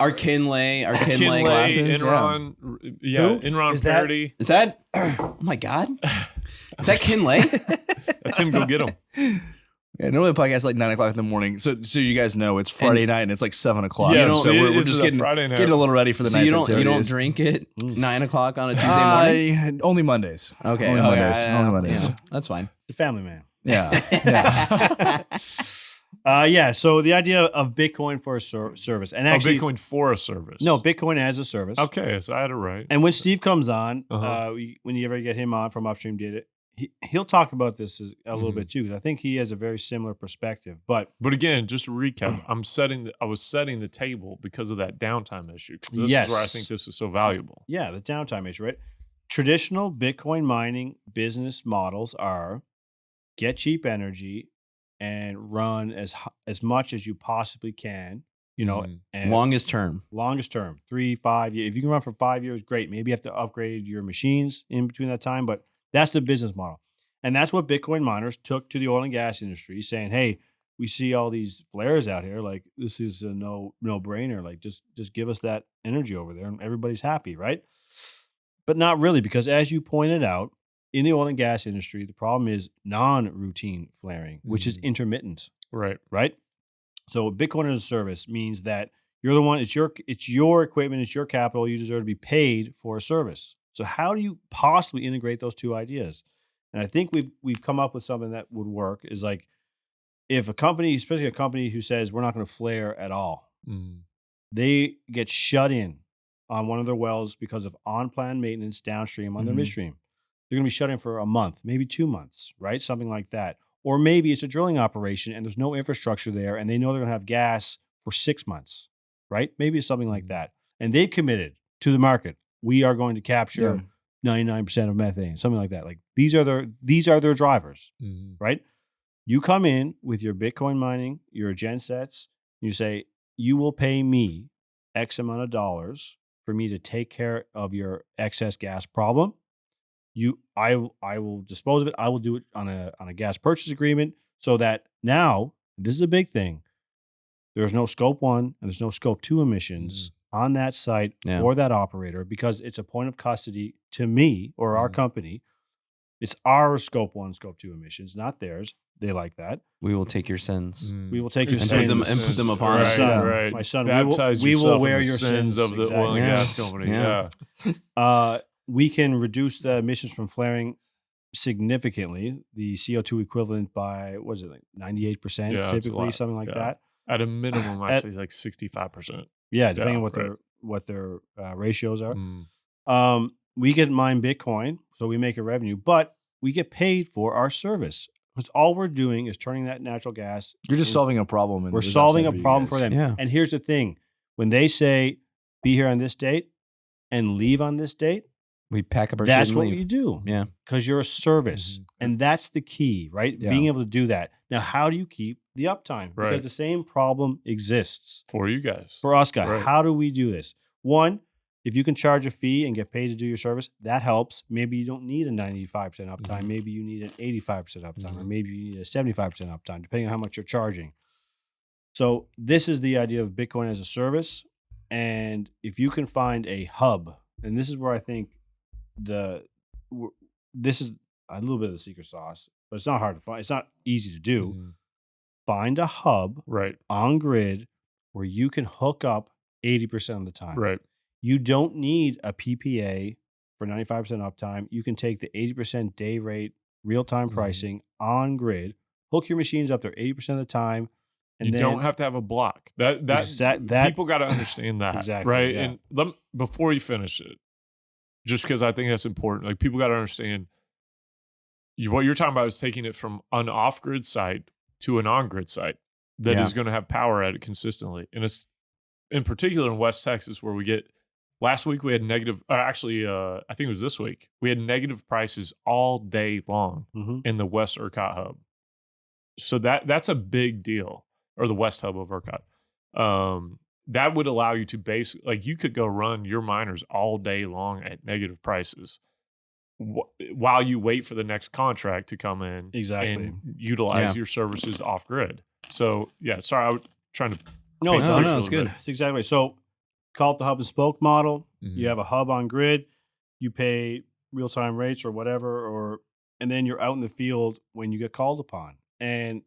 Our Kinley Kinley, glasses. Enron, Who? Enron Is that- Parody. Is that? Oh my God. Is that Kinley? That's him. Go get him. yeah, normally the podcast at like 9 o'clock in the morning. So you guys know it's Friday night and it's like 7 o'clock. Yeah, so see, we're this just is a getting Friday night. a little ready for the So night's you don't activities. drink it 9 o'clock on a Tuesday morning? Only Mondays. Okay. Only okay, Mondays. yeah, Only Mondays. yeah, that's fine. The family man. Yeah. Yeah. So the idea of Bitcoin for a service. And actually, Bitcoin for a service. No, Bitcoin as a service. Okay, so I had it right. And when Steve comes on, Uh-huh. when you ever get him on from Upstream Data, he'll talk about this a little Mhm. bit too, because I think he has a very similar perspective. But Again, just to recap, I was setting the table because of that downtime issue. 'Cause this is where I think this is so valuable. yeah, the downtime issue, right? Traditional Bitcoin mining business models are get cheap energy and run as much as you possibly can, Mhm. and Longest term. longest term, 3-5 years. If you can run for 5 years, great. Maybe you have to upgrade your machines in between that time, but that's the business model. And that's what Bitcoin miners took to the oil and gas industry, saying, hey, we see all these flares out here. Like, this is a no brainer. Like, just give us that energy over there and everybody's happy, right? But not really, because as you pointed out, in the oil and gas industry, the problem is non-routine flaring, which is intermittent, Right. right? So Bitcoin as a service means that you're the one, it's your equipment, it's your capital, you deserve to be paid for a service. So how do you possibly integrate those two ideas? And I think we've come up with something that would work, is like, if a company, especially a company who says we're not going to flare at all, Mhm. they get shut in on one of their wells because of on-plan maintenance downstream on their Mhm. midstream. They're going to be shut in for a month, maybe 2 months, right? Something like that. Or maybe it's a drilling operation and there's no infrastructure there and they know they're going to have gas for 6 months, right? Maybe it's something like that. And they've committed to the market. We are going to capture 99% of methane, something like that. Like, these are their drivers, Mhm. right? You come in with your Bitcoin mining, your gen sets, you say, you will pay me X amount of dollars for me to take care of your excess gas problem. I will dispose of it. I will do it on a gas purchase agreement, so that now, this is a big thing, there's no scope 1 and there's no scope 2 emissions on that site or that operator, because it's a point of custody to me or our company. It's our scope 1, scope 2 emissions, not theirs. They like that. We will take your sins. We will take your And sins. put them upon My us. son, Right. my son, Baptize we will yourself in wear the your sins of the oil and gas company. Yeah. Yeah. We can reduce the emissions from flaring significantly, the CO2 equivalent by, what is it, like 98% Yeah, it's a typically, lot. something like Yeah. that. At a minimum, I'd say like 65%. Yeah, depending Yeah, on what their ratios are. Mm. We get mine Bitcoin, so we make a revenue, but we get paid for our service. Because all we're doing is turning that natural gas. You're just solving a problem. And We're there's solving a upside you problem guys. for them. Yeah. And here's the thing. When they say, be here on this date and leave on this date, We pack up our that's shit what and leave. you do. Yeah. Because you're a service. Mhm. And that's the key, right? Yeah. Being able to do that. Now, how do you keep the uptime? Right. Because the same problem exists For you guys. for us guys. Right. How do we do this? One, if you can charge a fee and get paid to do your service, that helps. Maybe you don't need a 95% uptime. Mhm. Maybe you need an 85% uptime, or Mhm. maybe you need a 75% uptime, depending on how much you're charging. So this is the idea of Bitcoin as a service. And if you can find a hub, and this is where I think this is a little bit of the secret sauce, but it's not hard to find. It's not easy to do. Find a hub on grid where you can hook up 80% of the time. Right. You don't need a PPA for 95% uptime. You can take the 80% day rate, real-time pricing on grid, hook your machines up there 80% of the time. And you don't have to have a block. That people got to understand that. Exactly. Right. Yeah. And before you finish it, just because I think that's important, like people got to understand what you're talking about is taking it from an off-grid site to an on-grid site that is going to have power at it consistently. And it's in particular in West Texas where we get, last week we had negative, I think it was this week, we had negative prices all day long in the West ERCOT hub. So that's a big deal, or the West hub of ERCOT. That would allow you to basically, like you could go run your miners all day long at negative prices while you wait for the next contract to come in and utilize your services off grid. So sorry, I was trying to. No, it's good. It's exactly right. So call it the hub and spoke model. You have a hub on grid, you pay real time rates or whatever, and then you're out in the field when you get called upon. And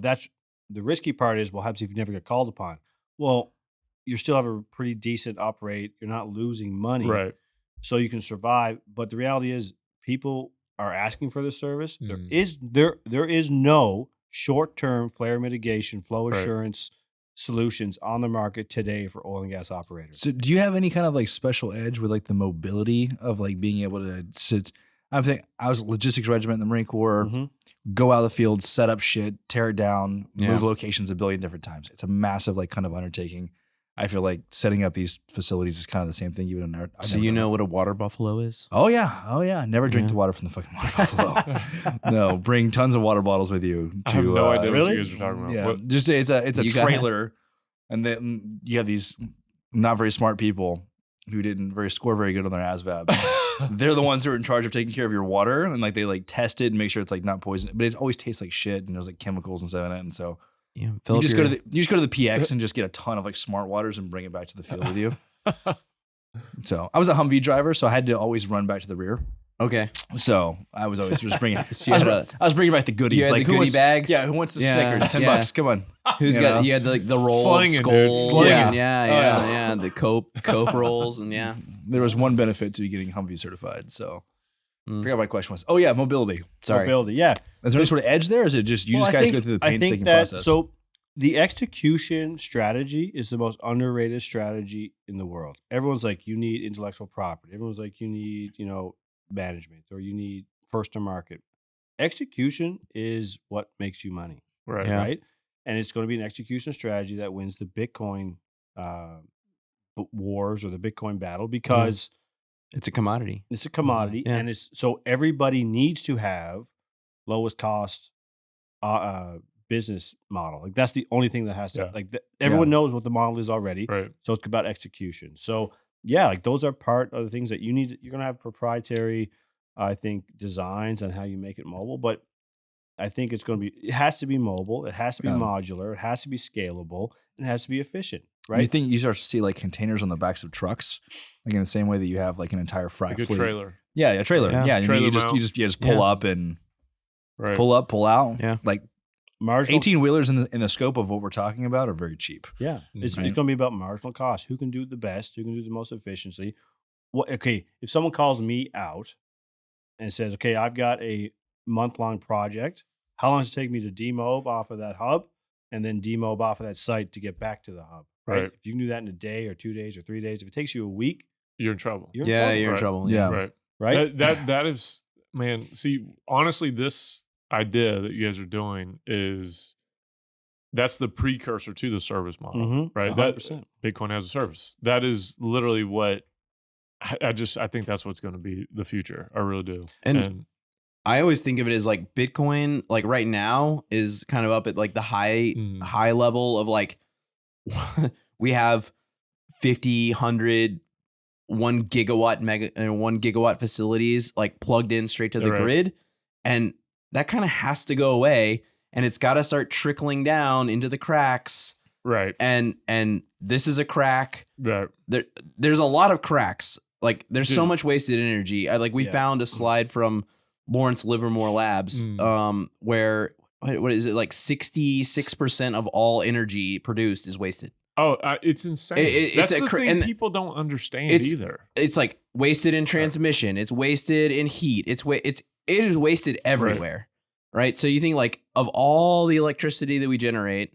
that's the risky part is, well, happens if you never get called upon. Well, you still have a pretty decent operate. You're not losing money, right? So you can survive. But the reality is, people are asking for the service. There is no short-term flare mitigation, flow assurance solutions on the market today for oil and gas operators. So do you have any kind of like special edge with like the mobility of like being able to sit? I was a logistics regiment in the Marine Corps, go out of the field, set up shit, tear it down, move locations a billion different times. It's a massive like kind of undertaking. I feel like setting up these facilities is kind of the same thing. Even in so you know what a water buffalo is? Oh yeah. Never drink the water from the fucking water buffalo. No, bring tons of water bottles with you. I have no idea what you guys are talking about. Yeah, just it's a trailer, and then you have these not very smart people who didn't score very good on their ASVAB. They're the ones who are in charge of taking care of your water, and like they like test it and make sure it's like not poison, but it always tastes like shit, and there's like chemicals and stuff in it, and so. Yeah, you just go to the PX and just get a ton of like smart waters and bring it back to the field with you. So I was a Humvee driver, so I had to always run back to the rear. Okay. So I was always just bringing. I was bringing back the goodies, like the goodie bags. Yeah, who wants the Snickers? $10. Come on. Who's got? You had like the roll of Skull. Yeah. The Cope rolls and There was one benefit to getting Humvee certified. So. I forgot what my question was. Oh yeah, mobility. Sorry. Mobility, yeah. Is there any sort of edge there? Or is it just you guys go through the painstaking process? So the execution strategy is the most underrated strategy in the world. Everyone's like, you need intellectual property. Everyone's like, you need, management, or you need first to market. Execution is what makes you money. Right. Yeah. Right. And it's going to be an execution strategy that wins the Bitcoin wars or the Bitcoin battle because it's a commodity. It's a commodity, and it's so everybody needs to have lowest cost business model. Like that's the only thing that has to everyone knows what the model is already. Right. So it's about execution. So like those are part of the things that you need. You're gonna have proprietary, I think, designs on how you make it mobile, but I think it has to be mobile, it has to be modular, it has to be scalable, and it has to be efficient. Right. You think you start to see like containers on the backs of trucks, like in the same way that you have like an entire frac fleet. Trailer. Yeah, a trailer. Yeah, trailer you just pull up and pull up, pull out. Yeah, like marginal 18-wheelers in the scope of what we're talking about are very cheap. Yeah, it's going to be about marginal cost. Who can do the best? Who can do the most efficiency? If someone calls me out and says, "Okay, I've got a month-long project. How long does it take me to demob off of that hub and then demob off of that site to get back to the hub?" Right. If you can do that in a day or 2 days or 3 days, if it takes you a week, you're in trouble. You're in trouble. Yeah. Right. That is, man. See, honestly, this idea that you guys are doing that's the precursor to the service model, right? 100%. That Bitcoin as a service. That is literally what I think that's what's going to be the future. I really do. And I always think of it as like Bitcoin, like right now is kind of up at like the high level of like, we have 50, 100, 1 gigawatt facilities like plugged in straight to the grid. And that kind of has to go away, and it's got to start trickling down into the cracks. Right. And this is a crack. Right. There's a lot of cracks. Like there's so much wasted energy. We found a slide from Lawrence Livermore Labs, where what is it, like 66% of all energy produced is wasted. Oh, it's insane. That's the thing people don't understand either. It's like wasted in transmission. It's wasted in heat. It is wasted everywhere, right? So you think like of all the electricity that we generate,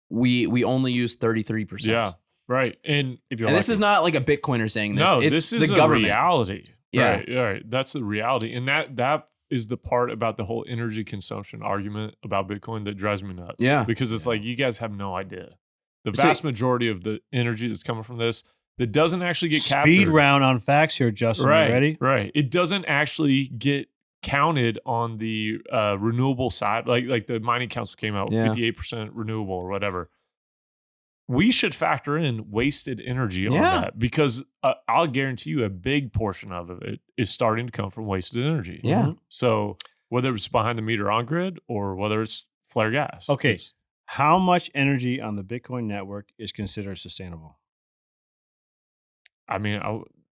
we only use 33%. Yeah, right. And this is not like a Bitcoiner saying this. No, it's this is the government. Reality. Yeah, right. That's the reality, and that is the part about the whole energy consumption argument about Bitcoin that drives me nuts. Yeah, because it's like you guys have no idea. The vast majority of the energy that's coming from this that doesn't actually get captured. Speed round on facts here, Justin. Right, you ready? Right. It doesn't actually get counted on the renewable side. Like the mining council came out with 58% renewable or whatever. We should factor in wasted energy on that because I'll guarantee you a big portion of it is starting to come from wasted energy. Yeah. So whether it's behind the meter on grid or whether it's flare gas. Okay. How much energy on the Bitcoin network is considered sustainable? I mean,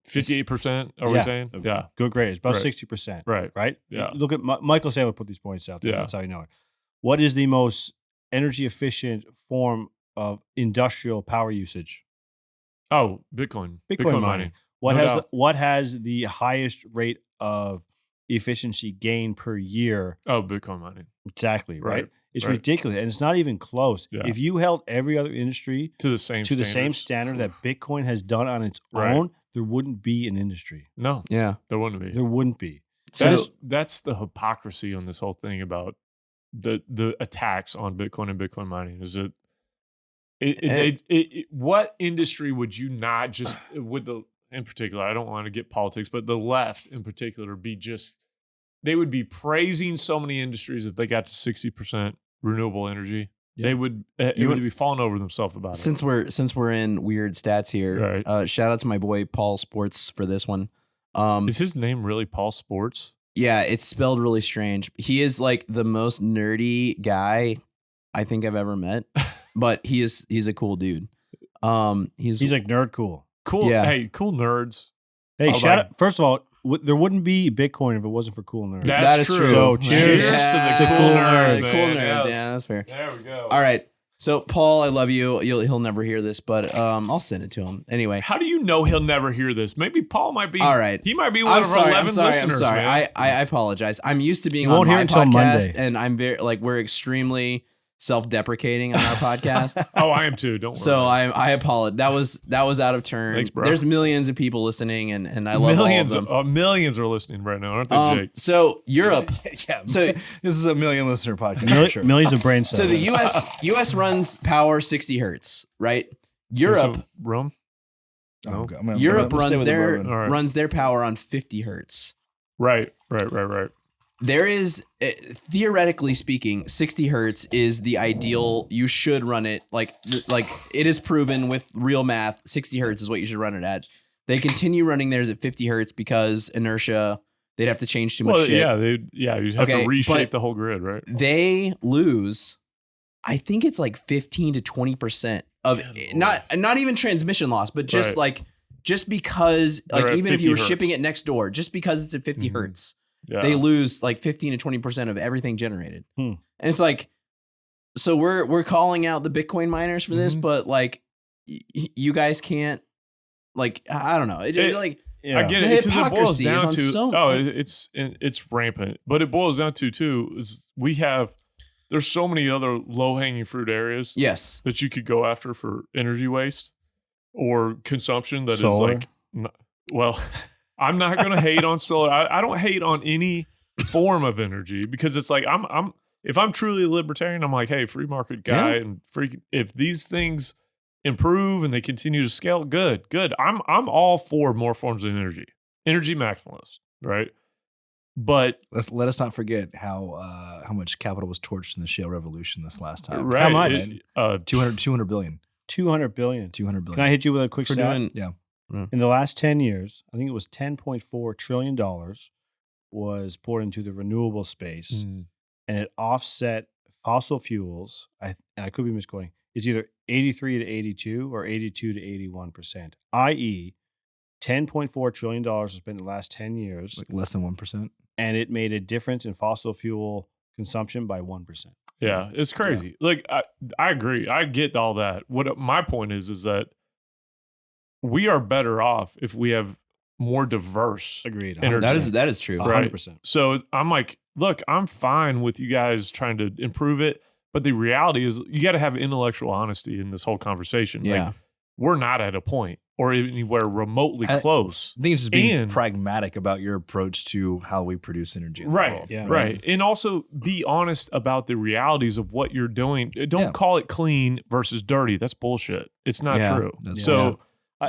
58%, are we saying? Yeah. Good grade. It's about 60%. Right? Yeah. Look at Michael Saylor put these points out there. Yeah. That's how you know it. What is the most energy efficient form of industrial power usage? Oh, Bitcoin mining. What has the highest rate of efficiency gain per year? Oh, Bitcoin mining. Exactly, right? It's ridiculous, and it's not even close. Yeah. If you held every other industry to the same standard that Bitcoin has done on its own, there wouldn't be an industry. No. Yeah. There wouldn't be. There wouldn't be. That's the hypocrisy on this whole thing about the attacks on Bitcoin and Bitcoin mining. Is what industry would you not just in particular, I don't want to get politics, but the left in particular they would be praising so many industries if they got to 60% renewable energy. Yeah. They would be falling over themselves about it. Since we're in weird stats here, shout out to my boy Paul Sports for this one. Is his name really Paul Sports? Yeah, it's spelled really strange. He is like the most nerdy guy I think I've ever met, but he's a cool dude. He's like nerd cool. Cool. Yeah. Hey, cool nerds. Hey, first of all, there wouldn't be Bitcoin if it wasn't for cool nerds. That is true. So cheers to the cool nerds. Cool nerds. Yeah, that's fair. There we go. All right. So Paul, I love you. He'll never hear this, but I'll send it to him anyway. How do you know he'll never hear this? Maybe Paul might be. All right. He might be one of our 11 listeners. I'm sorry. Man. I apologize. I'm used to being on my podcast, and I'm very we're extremely self-deprecating on our podcast. Oh, I am too. Don't worry. So I apologize. That was out of turn. Thanks, bro. There's millions of people listening, and I love millions all of them. Millions are listening right now, aren't they, Jake? So Europe. So this is a million listener podcast. Millions of brain cells. So the US runs power 60 hertz, right? Europe. Rome. No. Europe runs their power on 50 hertz. Right. There is, theoretically speaking, 60 hertz is the ideal. You should run it like it is proven with real math. 60 hertz is what you should run it at. They continue running theirs at 50 hertz because inertia. They'd have to change too much shit. Yeah, you'd have to reshape the whole grid, right? They lose, I think it's like 15 to 20% of not even transmission loss, but just just because even if you were shipping it next door, just because it's at 50 hertz. Yeah. They lose like 15 to 20% of everything generated. And it's like, so we're calling out the Bitcoin miners for this, but like you guys can't, like, I don't know. I get it. The hypocrisy it boils down to, it's rampant, but it boils down to too, is there's so many other low hanging fruit areas that you could go after for energy waste or consumption that is like, well, I'm not going to hate on solar. I don't hate on any form of energy because it's like if I'm truly a libertarian, I'm like, hey, free market guy, and if these things improve and they continue to scale, good. I'm all for more forms of energy maximalist, right? But let us not forget how much capital was torched in the shale revolution this last time. Right. How much? 200 billion. 200 billion. Can I hit you with a quick stat? Yeah. In the last 10 years, I think it was $10.4 trillion was poured into the renewable space, and it offset fossil fuels. I could be misquoting. It's either 83 to 82 or 82 to 81%, i.e., $10.4 trillion has spent in the last 10 years. Like less than 1%. And it made a difference in fossil fuel consumption by 1%. Yeah, it's crazy. Yeah. Like, I agree. I get all that. What my point is that we are better off if we have more diverse. Agreed. That is true. 100%. Right. So I'm like, look, I'm fine with you guys trying to improve it, but the reality is you got to have intellectual honesty in this whole conversation. Yeah. Like, we're not at a point or anywhere remotely close. I think it's just being pragmatic about your approach to how we produce energy in the world. Yeah. Right. And also be honest about the realities of what you're doing. Don't call it clean versus dirty. That's bullshit. It's not true. So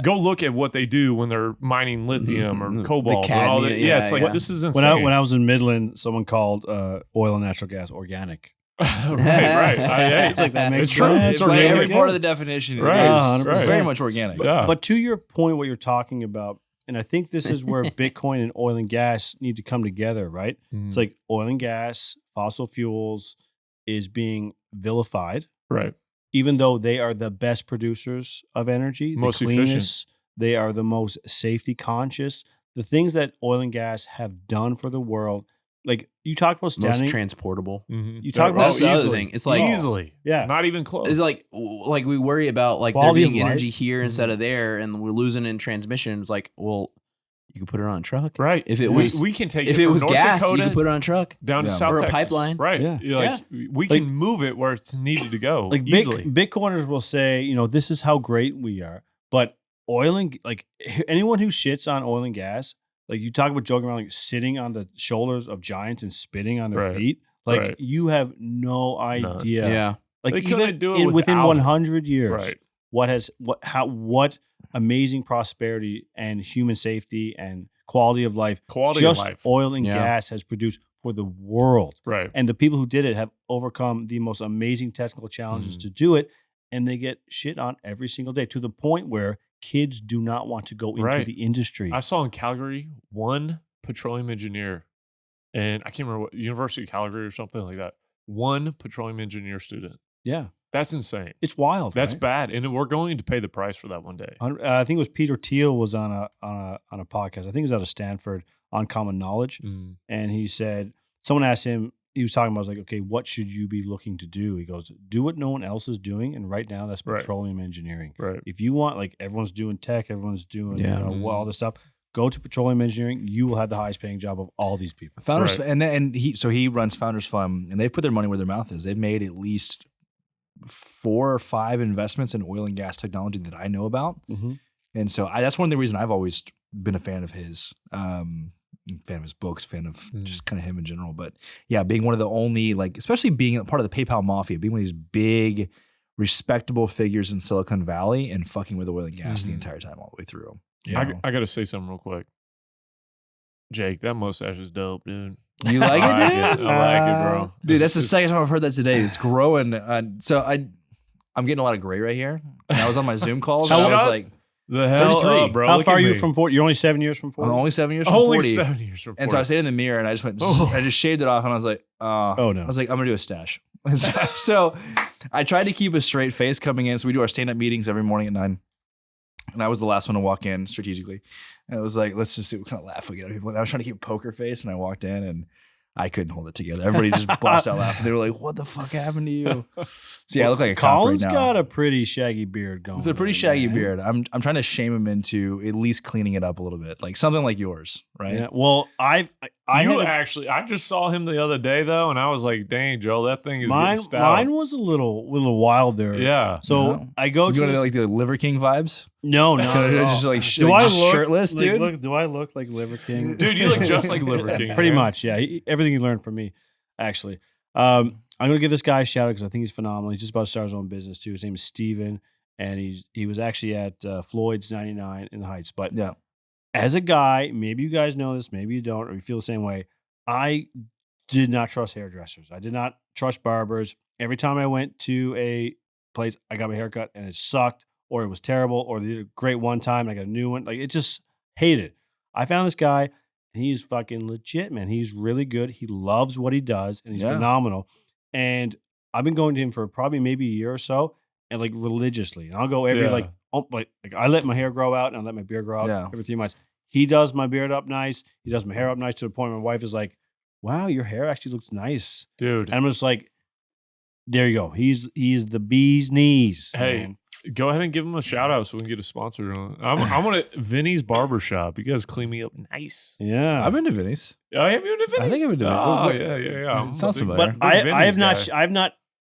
go look at what they do when they're mining lithium or cobalt and all that. Yeah, it's like, this is insane. When I was in Midland, someone called oil and natural gas organic. right. Like that makes it's true. It's like every part of the definition is very much organic. Yeah. But to your point, what you're talking about, and I think this is where Bitcoin and oil and gas need to come together, right? Mm. It's like oil and gas, fossil fuels is being vilified. Right. Even though they are the best producers of energy, most the cleanest, efficient. They are the most safety conscious. The things that oil and gas have done for the world, like you talked about standing, most transportable. Mm-hmm. You talk about that's the other thing. It's like easily, not even close. It's like we worry about like quality there being of energy life. here instead of there, and we're losing in transmission. It's like, well, you could put it on a truck, right? If it was, we can take if it was gas, you could put it on a truck down to South or Texas. a pipeline, right? Yeah. We can move it where it's needed to go. Like easily. Bitcoiners will say, this is how great we are, but oil and like anyone who shits on oil and gas. Like you talk about joking around, like sitting on the shoulders of giants and spitting on their feet. Like you have no idea. Yeah. Like they even do it within without 100 years, right. what amazing prosperity and human safety and quality of life. Oil and gas has produced for the world. Right. And the people who did it have overcome the most amazing technical challenges to do it. And they get shit on every single day to the point where kids do not want to go into the industry. I saw in Calgary one petroleum engineer, and I can't remember what University of Calgary or something like that. One petroleum engineer student. Yeah, that's insane. It's wild. That's bad, and we're going to pay the price for that one day. I think it was Peter Thiel was on a podcast. I think it was out of Stanford on Common Knowledge, and he said someone asked him. He was talking about, I was like, okay, what should you be looking to do? He goes, do what no one else is doing. And right now that's petroleum engineering. Right. If you want, like everyone's doing tech, everyone's doing all this stuff, go to petroleum engineering. You will have the highest paying job of all these people. Founders, and he runs Founders Fund, and they put their money where their mouth is. They've made at least 4 or 5 investments in oil and gas technology that I know about. Mm-hmm. And so that's one of the reasons I've always been a fan of his. Fan of his books, fan of just kind of him in general. But yeah, being one of the only, like, especially being part of the PayPal mafia, being one of these big, respectable figures in Silicon Valley and fucking with oil and gas the entire time all the way through. I got to say something real quick. Jake, that mustache is dope, dude. You like it, dude? I like it, bro. Dude, that's the second time I've heard that today. It's growing. So I'm getting a lot of gray right here. And I was on my Zoom calls. And I was like, the hell, 33, bro. How far are you from 40? You're only 7 years from 40? I'm only 7 years from 40. Only 7 years from 40. And so I stayed in the mirror and I just went, I just shaved it off and I was like, oh no. I was like, I'm going to do a stash. So I tried to keep a straight face coming in. So we do our stand-up meetings every morning at 9. And I was the last one to walk in strategically. And it was like, let's just see what kind of laugh we get. I was trying to keep a poker face and I walked in and I couldn't hold it together. Everybody just burst out laughing. They were like, what the fuck happened to you? So yeah, I look like a cop Colin's right now. got a pretty shaggy beard going. It's a pretty shaggy beard. I'm trying to shame him into at least cleaning it up a little bit. Like something like yours, right? Yeah. Well, I just saw him the other day though, and I was like, dang, Joe, that thing is getting stout. Mine was a little wild there. Yeah. So I go to like the Liver King vibes? No. Just like shirtless, dude. Do I look like Liver King? Dude, you look just like Liver King. Pretty much, yeah. Everything he learned from me, actually. I'm going to give this guy a shout out because I think he's phenomenal. He's just about to start his own business too. His name is Steven, and he was actually at Floyd's 99 in the Heights. But as a guy, maybe you guys know this, maybe you don't, or you feel the same way. I did not trust hairdressers. I did not trust barbers. Every time I went to a place, I got my haircut and it sucked, or it was terrible, or they did a great one time and I got a new one. Like, it just hated it. I found this guy, and he's fucking legit, man. He's really good. He loves what he does, and he's phenomenal. And I've been going to him for probably maybe a year or so, and like religiously. And I'll go every like I let my hair grow out and I let my beard grow out every 3 months. He does my beard up nice. He does my hair up nice to the point my wife is like, "Wow, your hair actually looks nice, dude." And I'm just like, "There you go. He's the bee's knees." Hey, man. Go ahead and give him a shout out so we can get a sponsor on. I want to Vinnies Barbershop. You guys clean me up nice. Yeah, I've been to Vinnies. Oh, have you been to Vinnies? I think I've been to Vinnies. Oh, yeah. It sounds familiar. But I've not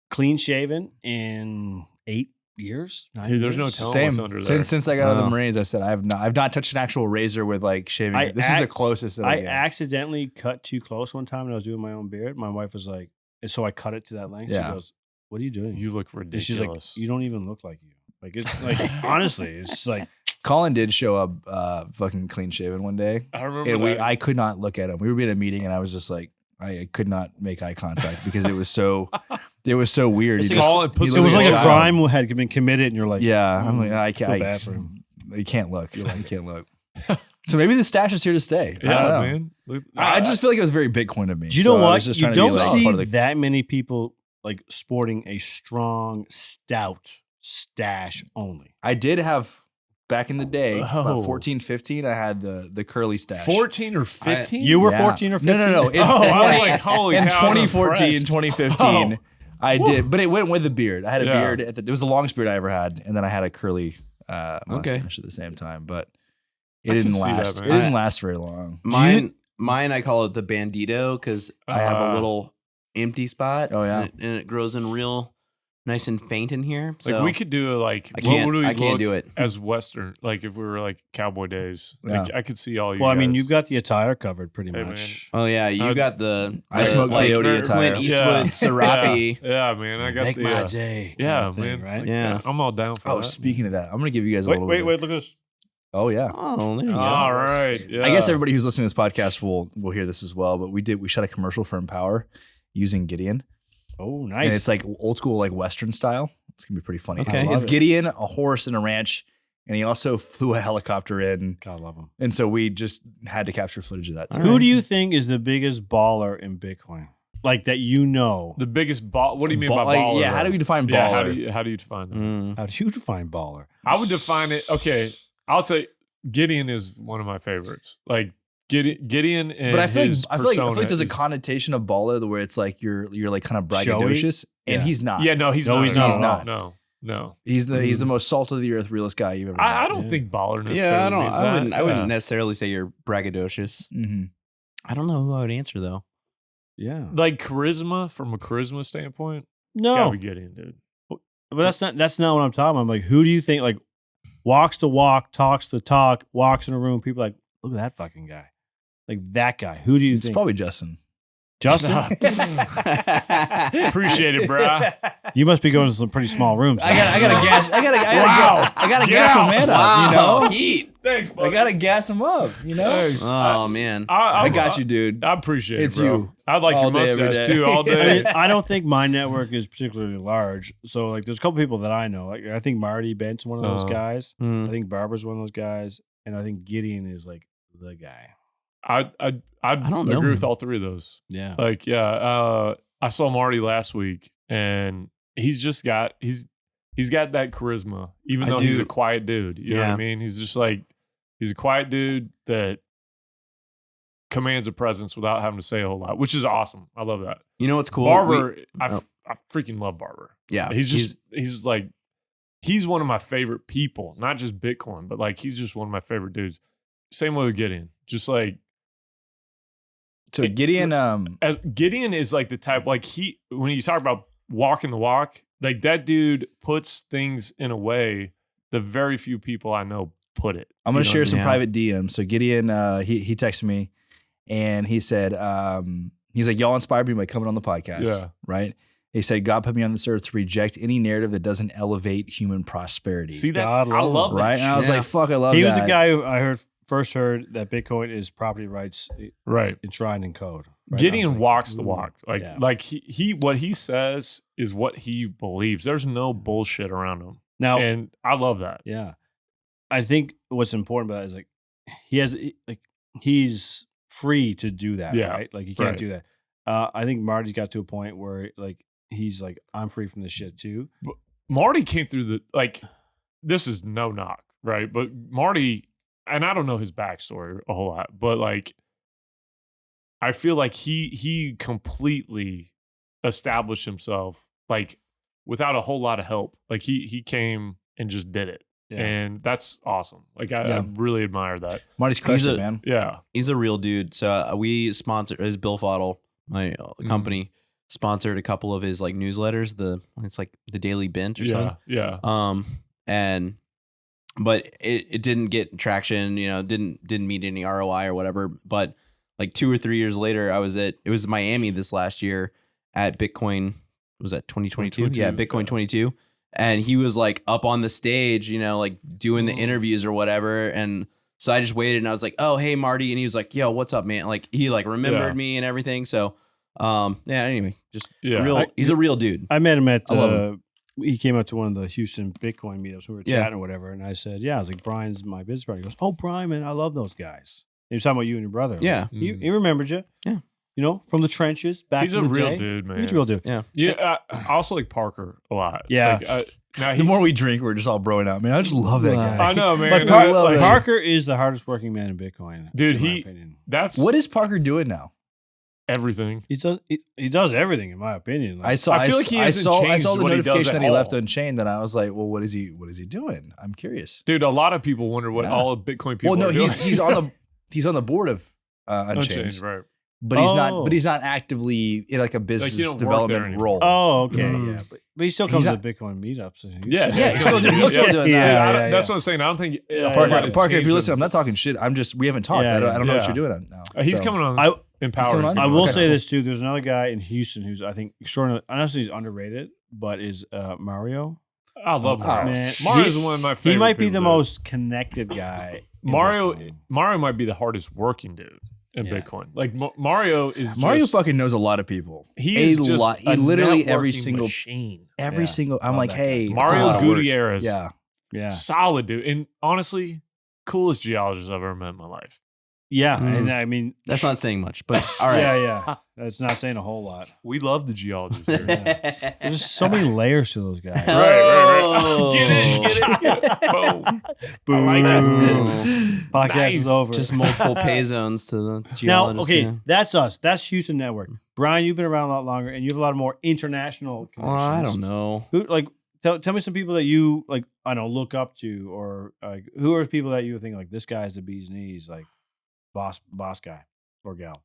clean shaven in 8 years. Dude, there's no telling what's under there. Since I got out of the Marines, I said I've not touched an actual razor with like shaving. This is the closest that I accidentally cut too close one time when I was doing my own beard. My wife was like, and so I cut it to that length. Yeah. She goes, "What are you doing? You look ridiculous." And she's like, "You don't even look like you." Like it's like honestly, it's like Colin did show up fucking clean shaven one day. I remember and I could not look at him. We were in a meeting and I was just like, I could not make eye contact because it was so weird. It was like a crime had been committed, and you're like, yeah, I'm like, I can't. Bad for him. You can't look. You're like, you can't look. So maybe the stash is here to stay. Yeah, man. I just feel like it was very Bitcoin of me. Do you know what? You don't see that many people like sporting a strong, stout stash only. I did have back in the day, about 14, 15, I had the curly stash. 14 or 15? You were 14 or 15? No. I was like, holy cow. In 2014, 2015, I did. But it went with the beard. I had a beard. It was the longest beard I ever had. And then I had a curly mustache at the same time. But it didn't last. It didn't last very long. Mine, I call it the Bandito because I have a little empty spot. Oh, yeah. And it grows in real nice and faint in here. So like we could do I can't do it as Western. Like if we were like cowboy days, like I could see all you. Well, guys. I mean, you've got the attire covered pretty much. Man. Oh yeah, you got the I smoke like peyote attire. Clint Eastwood Serape. Yeah, man, I got Make the my day. Yeah, thing, man, right? like, yeah, I'm all down for that. Speaking of that, I'm gonna give you guys a little. Wait, look at this. Oh yeah. Oh, there you go. All right. Yeah. I guess everybody who's listening to this podcast will hear this as well. But we shot a commercial for Empower using Gideon. Oh, nice. And it's like old school, like Western style. It's gonna be pretty funny. Okay. It's Gideon, a horse, and a ranch, and he also flew a helicopter in. God love him. And so we just had to capture footage of that. Who do you think is the biggest baller in Bitcoin? Like that, you know, the biggest ball. What do you mean by baller? Yeah, how do you define baller? Yeah, how do you define that? How do you define baller? I would define it. Okay, I'll tell you, Gideon is one of my favorites. Like Gideon and but I feel like there's a is, connotation of baller where it's like you're like kind of braggadocious, and he's not. Yeah, no, he's not. He's not. No. He's the most salt of the earth realest guy you've ever met. I don't think baller necessarily means that. I wouldn't necessarily say you're braggadocious. Mm-hmm. I don't know who I would answer though. Yeah, like charisma from a charisma standpoint. No, gotta be Gideon, dude. But that's not what I'm talking about. I'm like, who do you think like walks the walk, talks the talk, walks in a room? People are like, look at that fucking guy. Like that guy. Who do you think? It's probably Justin. Justin? Appreciate it, bro. You must be going to some pretty small rooms. I gotta gas him man up, you know? Heat. Thanks, buddy. I gotta gas him up, you know? Thanks. Oh man. I got you, dude. I appreciate it's it, bro. you. I'd like All your day, every mustache day. too all day. I mean, I don't think my network is particularly large. So like there's a couple people that I know. Like I think Marty Bent's one of those guys. I think Barbara's one of those guys. And I think Gideon is like the guy. I'd agree with all three of those. Yeah. Like, yeah. I saw Marty last week and he's got that charisma, even though he's a quiet dude. You know what I mean? He's just like, he's a quiet dude that commands a presence without having to say a whole lot, which is awesome. I love that. You know what's cool? Barber, I freaking love Barber. Yeah. He's one of my favorite people, not just Bitcoin, but like he's just one of my favorite dudes. Same way with Gideon. Just like, so Gideon is like the type, like when you talk about walking the walk, like that dude puts things in a way that very few people I know put it. I'm going to share some private DMs. So Gideon, he texted me and he said, he's like, y'all inspired me by coming on the podcast. Yeah. Right. He said, God put me on this earth to reject any narrative that doesn't elevate human prosperity. See that? God, I love that. Right. And I was like, fuck, I love that. He was the guy who I first heard that Bitcoin is property rights enshrined in code. Right? Gideon walks the walk. Like he what he says is what he believes. There's no bullshit around him. Now, and I love that. Yeah. I think what's important about it is like he's free to do that, right? Like he can't do that. I think Marty's got to a point where like he's like, I'm free from this shit too. Marty came through this is no knock, right? But Marty, and I don't know his backstory a whole lot, but like, I feel like he completely established himself like without a whole lot of help. Like he came and just did it. Yeah. And that's awesome. Like I really admire that. Marty's crushing, man. Yeah. He's a real dude. So we sponsored his Bill Fottle, my company, sponsored a couple of his like newsletters. It's like the Daily Bint or something. Yeah. But it didn't get traction, didn't meet any ROI or whatever. But like 2 or 3 years later, it was Miami this last year at Bitcoin. Was that 2022? Yeah, Bitcoin 22. And he was like up on the stage, like doing the interviews or whatever. And so I just waited and I was like, oh, hey, Marty. And he was like, yo, what's up, man? Like he like remembered me and everything. So, anyway, he's a real dude. I met him at, he came up to one of the Houston Bitcoin meetups. We were chatting or whatever. And I said, I was like, Brian's my business partner. He goes, oh, Bryan, man, I love those guys. He was talking about you and your brother. Yeah. Like, he remembered you. Yeah. From the trenches back He's in the day. He's a real dude, man. He's a real dude. Yeah. Yeah. I also like Parker a lot. Yeah. Like, the more we drink, we're just all broing out. Man, I just love that guy. I know, man. But Parker is the hardest working man in Bitcoin. Dude, in my opinion. What is Parker doing now? Everything. He does everything, in my opinion. Like, I saw the notification that he left on Unchained, and I was like, well, what is he doing? I'm curious. Dude, a lot of people wonder what all of Bitcoin people are doing. He's on the board of Unchained, right? But he's not actively in like a business development role. Oh, okay, yeah. But he still comes to the Bitcoin meetups. He's still doing that. That's what I'm saying. I don't think Parker, if you're listening, I'm not talking shit. We haven't talked. I don't know what you're doing now. He's coming on. Empowering. I will say this too. There's another guy in Houston who's I think extraordinary. Honestly, he's underrated, but is Mario. I love Mario. Man, Mario's one of my favorite. He might be the most connected guy. Mario might be the hardest working dude in Bitcoin. Like Mario fucking knows a lot of people. He is just lot. He literally every single machine. I'm like, hey, Mario Gutierrez. Yeah, solid dude, and honestly, coolest geologist I've ever met in my life. Yeah, and I mean that's not saying much, but all right. Yeah, that's not saying a whole lot. We love the geologists here. There's so many layers to those guys. Right. Get it. Boom. I like it. Podcast is over. Just multiple pay zones to the geologists. Now, okay, that's us. That's Houston Network. Bryan, you've been around a lot longer, and you have a lot more international connections. I don't know. Tell me some people that you like. I don't know, look up to, or like who are people that you think like this guy's the bee's knees, like. Boss guy or gal.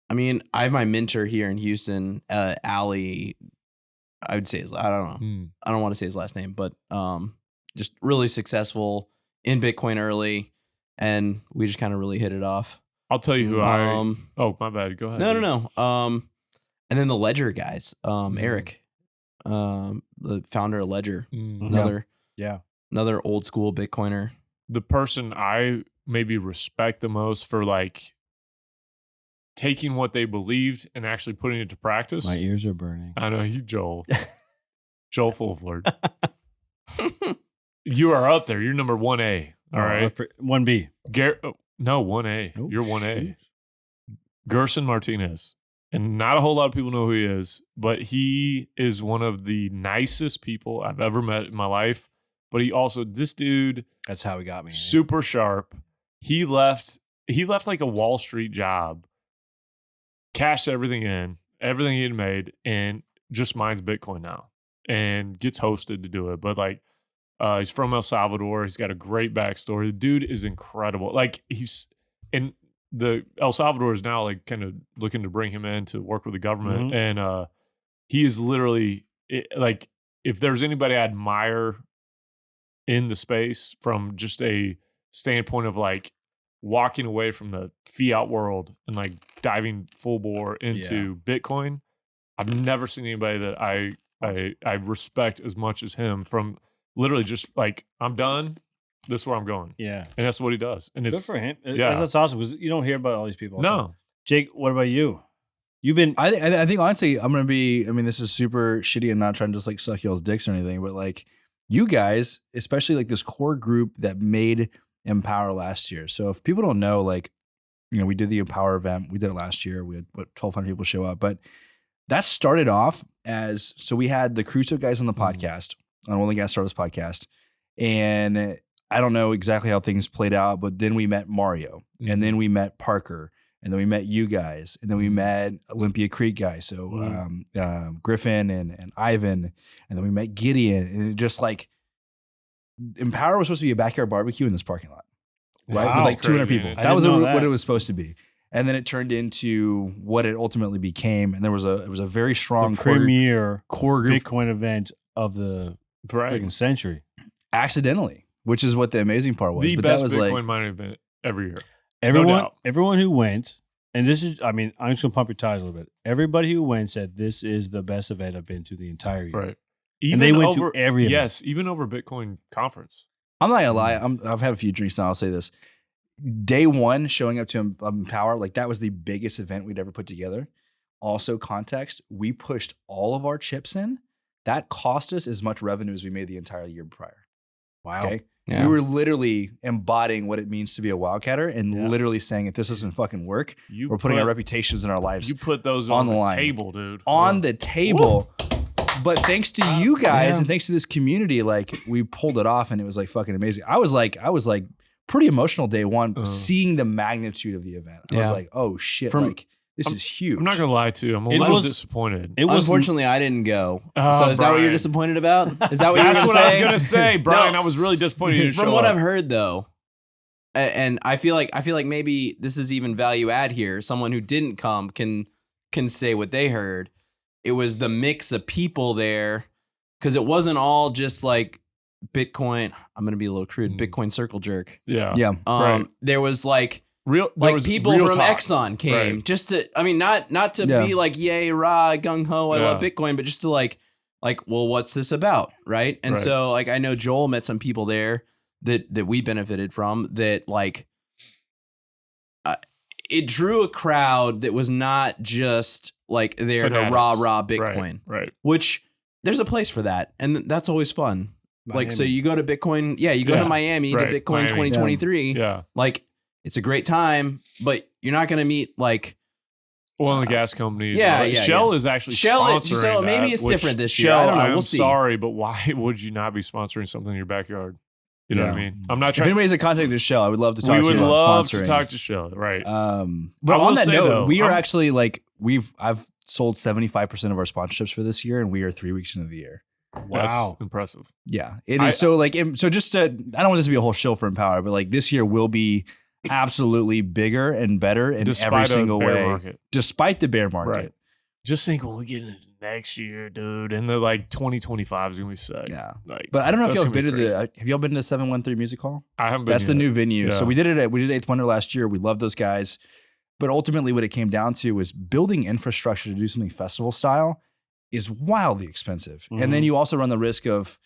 I mean, I have my mentor here in Houston, Allie. I would say I don't know. I don't want to say his last name, but just really successful in Bitcoin early, and we just kind of really hit it off. I'll tell you who oh, my bad. Go ahead. No. And then the Ledger guys, Eric, the founder of Ledger, another old school Bitcoiner. The person I maybe respect the most for like taking what they believed and actually putting it to practice. My ears are burning. I know Joel Fulford. You are up there. You're number 1A. All right. 1B. No, 1A. Oh, you're 1A. Gerson Martinez. And not a whole lot of people know who he is, but he is one of the nicest people I've ever met in my life. But this dude. That's how he got me. Super sharp. He left like a Wall Street job, cashed everything he had made, and just mines Bitcoin now and gets hosted to do it. But like, he's from El Salvador. He's got a great backstory. The dude is incredible. Like El Salvador is now like kind of looking to bring him in to work with the government. Mm-hmm. And he is literally like, if there's anybody I admire in the space from just a standpoint of like walking away from the fiat world and like diving full bore into Bitcoin, I've never seen anybody that I respect as much as him. From literally just like, I'm done, this is where I'm going. Yeah, and that's what he does. And it's good for him. That's awesome because you don't hear about all these people. No, Jake, what about you? You've been. I think honestly, I'm gonna be. I mean, this is super shitty and not trying to just like suck y'all's dicks or anything, but like. You guys, especially like this core group that made Empower last year. So if people don't know, like, we did the Empower event. We did it last year. We had 1,200 people show up. But that started off as, so we had the Crusoe guys on the podcast. on Oil and Gas Startups podcast. And I don't know exactly how things played out, but then we met Mario, and then we met Parker, and then we met you guys, and then we met Olympia Creek guys. So Griffin and Ivan, and then we met Gideon, and it just like Empower was supposed to be a backyard barbecue in this parking lot, right? Wow. With like 200 Crazy, people. man. That was what it was supposed to be. And then it turned into what it ultimately became. And it was a very strong premier core group Bitcoin event of the freaking century. Accidentally, which is what the amazing part was. The but best that was Bitcoin like mining event every year. Everyone who went, and this is, I mean, I'm just gonna pump your tires a little bit. Everybody who went said this is the best event I've been to the entire year. Right. And they went to every event. Yes, even over Bitcoin conference. I'm not gonna lie. I've had a few drinks now. I'll say this. Day one, showing up to Empower, like that was the biggest event we'd ever put together. Also, context, we pushed all of our chips in. That cost us as much revenue as we made the entire year prior. Wow. Okay. Yeah. We were literally embodying what it means to be a wildcatter and literally saying, if this doesn't fucking work, we're putting our reputations and our lives You put those on on the the line. table, dude. on the table. But thanks to you guys and thanks to this community, like we pulled it off and it was like fucking amazing. I was like pretty emotional day one, seeing the magnitude of the event. I was like, oh shit, like this is huge. I'm not gonna lie to you. I'm a little disappointed. Unfortunately, I didn't go. Oh, so is that what you're Brian. disappointed about? Is that what you're That's going to say? what I was gonna say, Brian. No. I was really disappointed you didn't From show what up. I've heard, though, and I feel like maybe this is even value add here. Someone who didn't come can say what they heard. It was the mix of people there, because it wasn't all just like Bitcoin. I'm gonna be a little crude. Bitcoin circle jerk. Yeah. Yeah. Right. There was like Real, like people real from talk. Exxon came Right. just to, I mean, not to be like, yay, rah, gung ho, I love Bitcoin, but just to like, well, what's this about? Right. And so like, I know Joel met some people there that we benefited from that, like, it drew a crowd that was not just like there to rah Bitcoin, right? Which there's a place for that. And that's always fun. Miami. Like, so you go to Bitcoin. Yeah. You go to Miami to Bitcoin 2023. Yeah. Like, it's a great time, but you're not going to meet like oil and gas companies. Yeah. Shell is actually sponsoring so that, maybe it's which different this year. Shell, I don't know. I'm We'll see. sorry, but why would you not be sponsoring something in your backyard? You know what I mean? I'm not If trying. anybody's a contact to Shell, I would love to talk We to would you about love sponsoring. to talk to Shell, right? But on that note, we are actually like I've sold 75% of our sponsorships for this year, and we are 3 weeks into the year. Wow, that's impressive. Yeah, it is. So like, so just to, I don't want this to be a whole show for Empower, but like this year will be absolutely bigger and better in every single way, despite the bear market. Right. Just think when we get into next year, dude, and the like 2025 is gonna be sick. Yeah, like, but I don't know if y'all have been to have y'all been to the 713 Music Hall? I haven't been. That's the new venue. Yeah. So we did Eighth Wonder last year. We love those guys, but ultimately what it came down to was building infrastructure to do something festival style is wildly expensive, and then you also run the risk of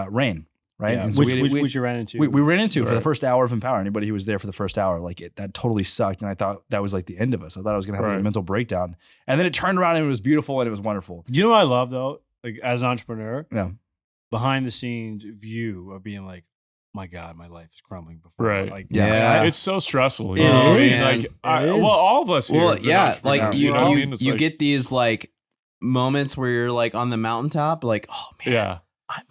rain. Right. Yeah. And so which you ran into. We ran into for the first hour of Empower. Anybody who was there for the first hour, like that totally sucked. And I thought that was like the end of us. I thought I was going to have like a mental breakdown. And then it turned around and it was beautiful and it was wonderful. You know what I love though? Like as an entrepreneur, Yeah. behind the scenes view of being like, my God, my life is crumbling before. Right. Like, Yeah. It's so stressful. You know what I mean? Like, well, all of us here. Well, have been yeah. Like entrepreneurs, you know what I mean? It's you like, get these like moments where you're like on the mountaintop, like, oh man. Yeah. I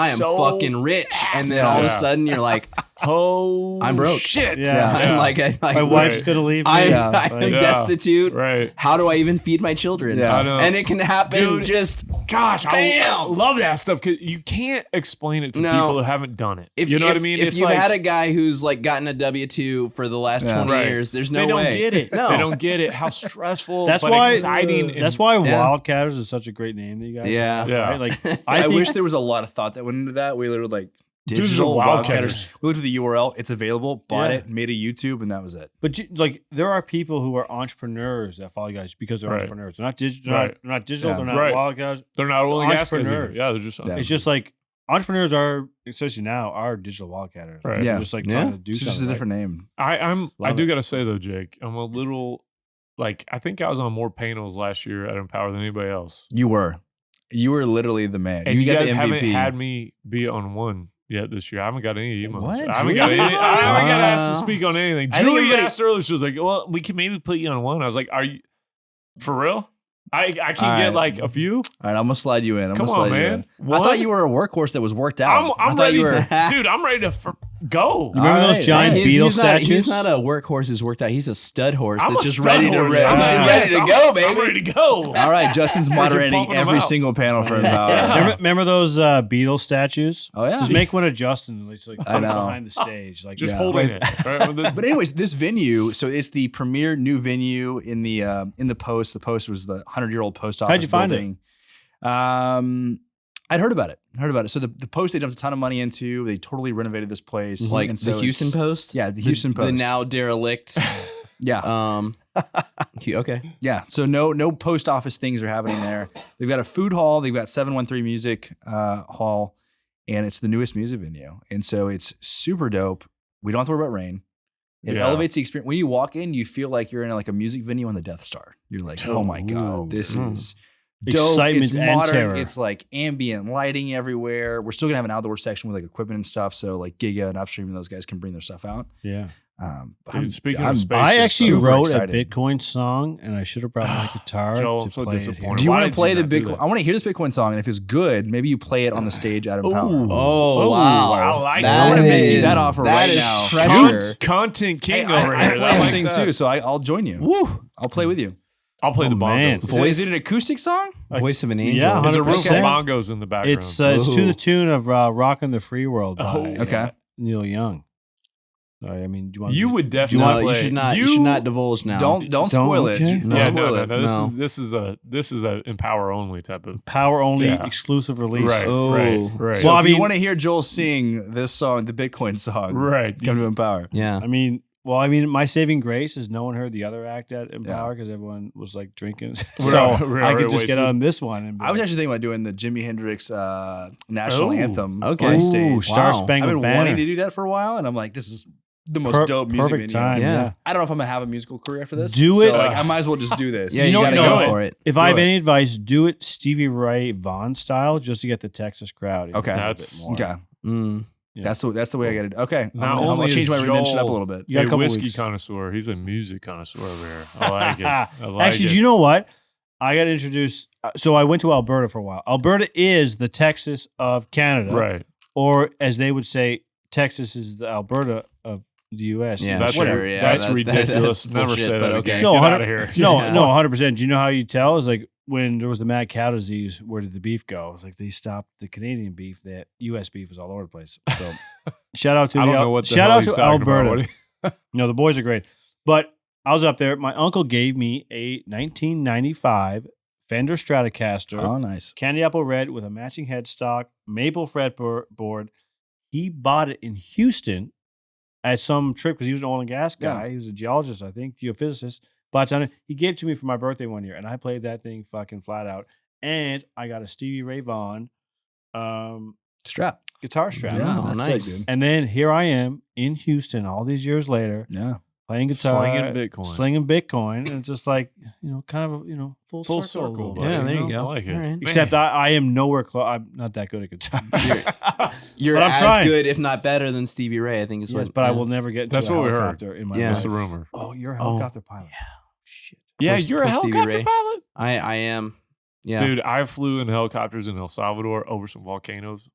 am so fucking rich, and then all of a sudden you're like, oh, I'm broke. Shit. Yeah. I'm like my wife's gonna leave me. I am destitute. Right. How do I even feed my children? Yeah. I know. And it can happen. Dude, just gosh, I bam! love that stuff because you can't explain it to No. people who haven't done it. If, you know if, what I mean? If It's you've like, had a guy who's like gotten a W-2 for the last 20 Right. years, there's no they way. don't get it. No. They don't get it. How stressful. That's but why. exciting. That's why Wildcatters is such a great name that you guys. Yeah. have, Yeah. Right? Like I think, wish there was a lot of thought that went into that. We literally like Digital Wildcatters. We looked at the URL. It's available. Bought Yeah. it. Made a YouTube, and that was it. But like, there are people who are entrepreneurs that follow you guys because they're Right. entrepreneurs. They're not digital. Right. They're not digital. Yeah. They're not Right. Wildcatters. They're not oil and gas guys either. Entrepreneurs. Yeah, they're just. Yeah. It's just like entrepreneurs are, especially now, are digital Wildcatters. Right. They're Yeah. just like Yeah. trying to do It's something. just a right? different name. I Love do it. gotta say though, Jake, I'm a little like I think I was on more panels last year at Empower than anybody else. You were literally the man. And you got guys the haven't MVP. had me be on one yet this year. I haven't got any emails. What? I haven't got any. I haven't got asked to Wow. speak on anything. I think Julie everybody- asked earlier. She was like, "Well, we can maybe put you on one." I was like, "Are you for real?" I can get like a few. All right, I'm gonna slide you in. Come on, man. I thought you were a workhorse that was worked out. I'm ready, dude. I'm ready to go. You remember those giant Beetle statues? He's not a workhorse who's worked out. He's a stud horse that's just ready to go, baby. I'm ready to go. All right, Justin's moderating every single panel for Empower. Remember those Beetle statues? Oh yeah, just make one of Justin. It's like behind the stage, like just holding it. Right? But anyways, this venue. So it's the premier new venue in the Post. The Post was the 100-year-old post office. How'd you find it? I'd heard about it. So the Post they dumped a ton of money into. They totally renovated this place. Like and the Houston Post? Yeah, the Houston Post. The now derelict. Yeah. Okay. Yeah. So no post office things are happening there. They've got a food hall. They've got 713 Music Hall, and it's the newest music venue. And so it's super dope. We don't have to worry about rain. It elevates the experience. When you walk in, you feel like you're in like a music venue on the Death Star. You're like, oh my God, this is dope. Excitement it's and modern. terror. It's like ambient lighting everywhere. We're still gonna have an outdoor section with like equipment and stuff. So like Giga and Upstream and those guys can bring their stuff out. Yeah. Speaking of space, I actually wrote excited. a Bitcoin song, and I should have brought my guitar Joel, to I'm so play it. disappointed. Do you Why want to did play you the not do Bitcoin? that? I want to hear this Bitcoin song, and if it's good, maybe you play it on the stage at Empower. Oh, wow. I like I want to make you that offer that right is now. pressure. Content king Hey, over I here. play I and like sing that. too, so I'll join you. Woo. I'll play with you. I'll play the man. bongos. Is it an acoustic song? Voice of an angel. Yeah, There's a room 100%. for bongos in the background. It's to the tune of "Rockin' the Free World" by okay. Neil Young. Sorry, I mean, do you want? You would definitely No, play. you should not. You should not divulge now. Don't spoil it. okay. Don't Yeah, spoil it. no. This is a Empower only type of. power only Yeah. exclusive release. Right, Oh. right. So Well, I if you mean- want to hear Joel sing this song, the Bitcoin song, Right. come to Empower. Yeah. I mean, my saving grace is no one heard the other act at Empower because everyone was like drinking. So We're I already could just get wasted. on this one. And be I was like, actually thinking about doing the Jimi Hendrix national Oh, anthem okay. on Ooh, stage. Star Wow. I've Spangled been Banner. wanting to do that for a while, and I'm like, this is the most dope music perfect video. time. Yeah. Yeah. I don't know if I'm gonna have a musical career after this. Do so, it. Like, I might as well just do this. Yeah, You you, know- gotta no, go it- for it. If I have Do it. any advice, do it Stevie Ray Vaughan style, just to get the Texas crowd. in Okay. a little That's- bit more. Okay. Mm. Yeah. That's the way I get it. Okay. Not I'm only gonna change my is dimension up a Joel- little bit. You got a a couple whiskey weeks. connoisseur. He's a music connoisseur over here. I like it. I like Actually, it. do you know what? I got introduced. So I went to Alberta for a while. Alberta is the Texas of Canada, Right. or as they would say, Texas is the Alberta of the U.S. Yeah, That's sure. Yeah, that's that- ridiculous. that's Never bullshit, say but that okay. again. No, Get 100 out of here. No, Yeah. no, 100%. Do you know how you tell? It's like when there was the mad cow disease, where did the beef go? It's like they stopped the Canadian beef. That U.S. beef was all over the place. So shout out to I don't know what the shout hell out he's to talking about. Alberta. No, the boys are great. But I was up there. My uncle gave me a 1995 Fender Stratocaster, Oh, nice. candy apple red with a matching headstock, maple fretboard. He bought it in Houston at some trip because he was an oil and gas guy. Yeah. He was a geologist, I think, geophysicist. But he gave it to me for my birthday one year, and I played that thing fucking flat out. And I got a Stevie Ray Vaughan Strap. guitar strap. Yeah, Oh, that's nice. sick, dude. And then here I am in Houston all these years later, Yeah. playing guitar, Slinging Bitcoin. and it's just like, kind of full Full circle. a circle, little buddy. bit, Yeah, there you know? go. I like it. All right. Except I am nowhere close. I'm not that good at guitar. You're But I'm as trying. good, if not better, than Stevie Ray. I think is Yes, what. but I yeah. will never get into That's a what we heard. helicopter in my Yeah. That's life. the rumor. Oh, you're a Oh, helicopter pilot. yeah. Shit. Yeah, Poor- you're a poor Stevie helicopter Ray. pilot? I am. Yeah. Dude, I flew in helicopters in El Salvador over some volcanoes.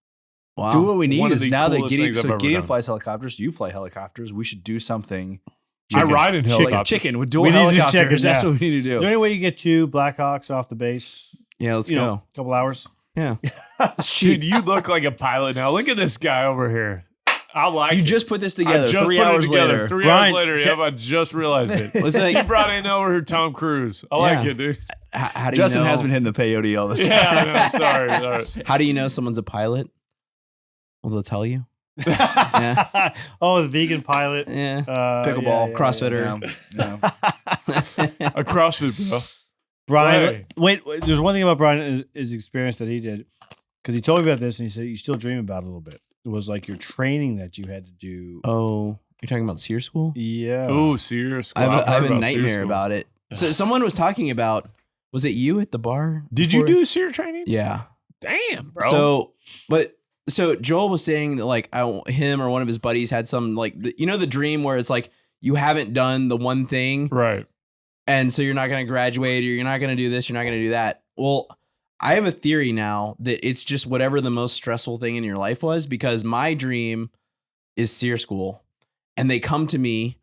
Wow. Do what we need One of is the now that coolest Gideon, things I've so ever Gideon done. flies helicopters, you fly helicopters. We should do something. I ride in helicopters. Chicken with dual We need to do helicopters. chickens, That's yeah. what we need to Is do. there any way you get two Blackhawks off the base? Yeah, let's You go. know, a couple hours. Yeah. Dude, you look like a pilot now. Look at this guy over here. I like You it. just put this I together just 3 put it hours together. later. 3 Bryan, hours later, yep, I just realized it. It's like, You brought in over here Tom Cruise. I like Yeah. it, dude. how do Justin you know, has been hitting the peyote all this Yeah, I time. know, sorry. How do you know someone's a pilot? Well, they'll tell you. Yeah. Oh, the vegan pilot. Yeah. Pickleball, CrossFitter. Yeah. A CrossFit, bro. Brian, wait, there's one thing about Brian, his experience that he did, because he told me about this and he said you still dream about it a little bit. It was like your training that you had to do. Oh, you're talking about SEER school? Yeah. Ooh, serious. I have I've a heard about nightmare SEER about it. So someone was talking about, was it you at the bar? Did you before? do SEER training? Yeah. Damn, bro. So Joel was saying that like him or one of his buddies had some like the dream where it's like you haven't done the one thing right. And so you're not going to graduate, or you're not going to do this, you're not going to do that. Well, I have a theory now that it's just whatever the most stressful thing in your life was, because my dream is SEER school. And they come to me.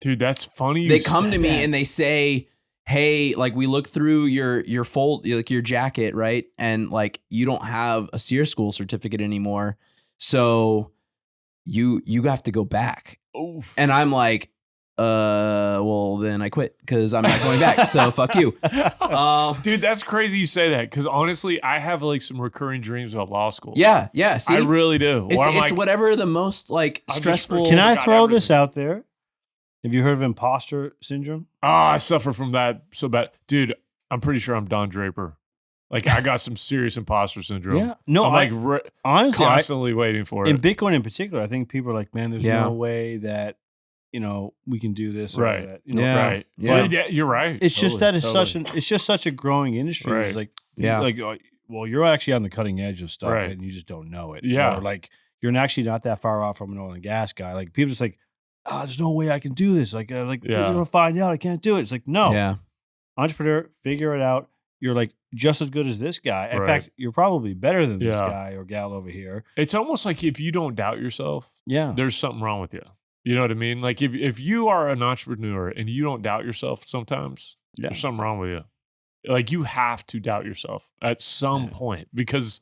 Dude, that's funny. They come to me and they say, hey, like, we look through your fold, like your jacket, right? And like, you don't have a SEER school certificate anymore. So you have to go back. Oof. And I'm like, well, then I quit because I'm not going back. So fuck you. Dude, that's crazy you say that, because honestly, I have like some recurring dreams about law school. Yeah. See? I really do. It's like, whatever the most like stressful. Can I throw this out there? Have you heard of imposter syndrome? I suffer from that so bad. Dude, I'm pretty sure I'm Don Draper. Like, I got some serious imposter syndrome. Yeah. No, I'm honestly, constantly waiting for it. In Bitcoin in particular, I think people are like, man, there's no way that, we can do this. Or right. that, Right. Yeah. Yeah, you're right. It's just that it's just such a growing industry. Right. It's like, Yeah. Well, you're actually on the cutting edge of stuff, right, and you just don't know it. Yeah. Or like, you're actually not that far off from an oil and gas guy. Like, people just like, there's no way I can do this. Like, they're gonna find out I can't do it. It's like, no. Yeah. Entrepreneur, figure it out. You're like just as good as this guy. In fact, you're probably better than this guy or gal over here. It's almost like if you don't doubt yourself, there's something wrong with you. You know what I mean? Like, if you are an entrepreneur and you don't doubt yourself sometimes, there's something wrong with you. Like, you have to doubt yourself at some point, because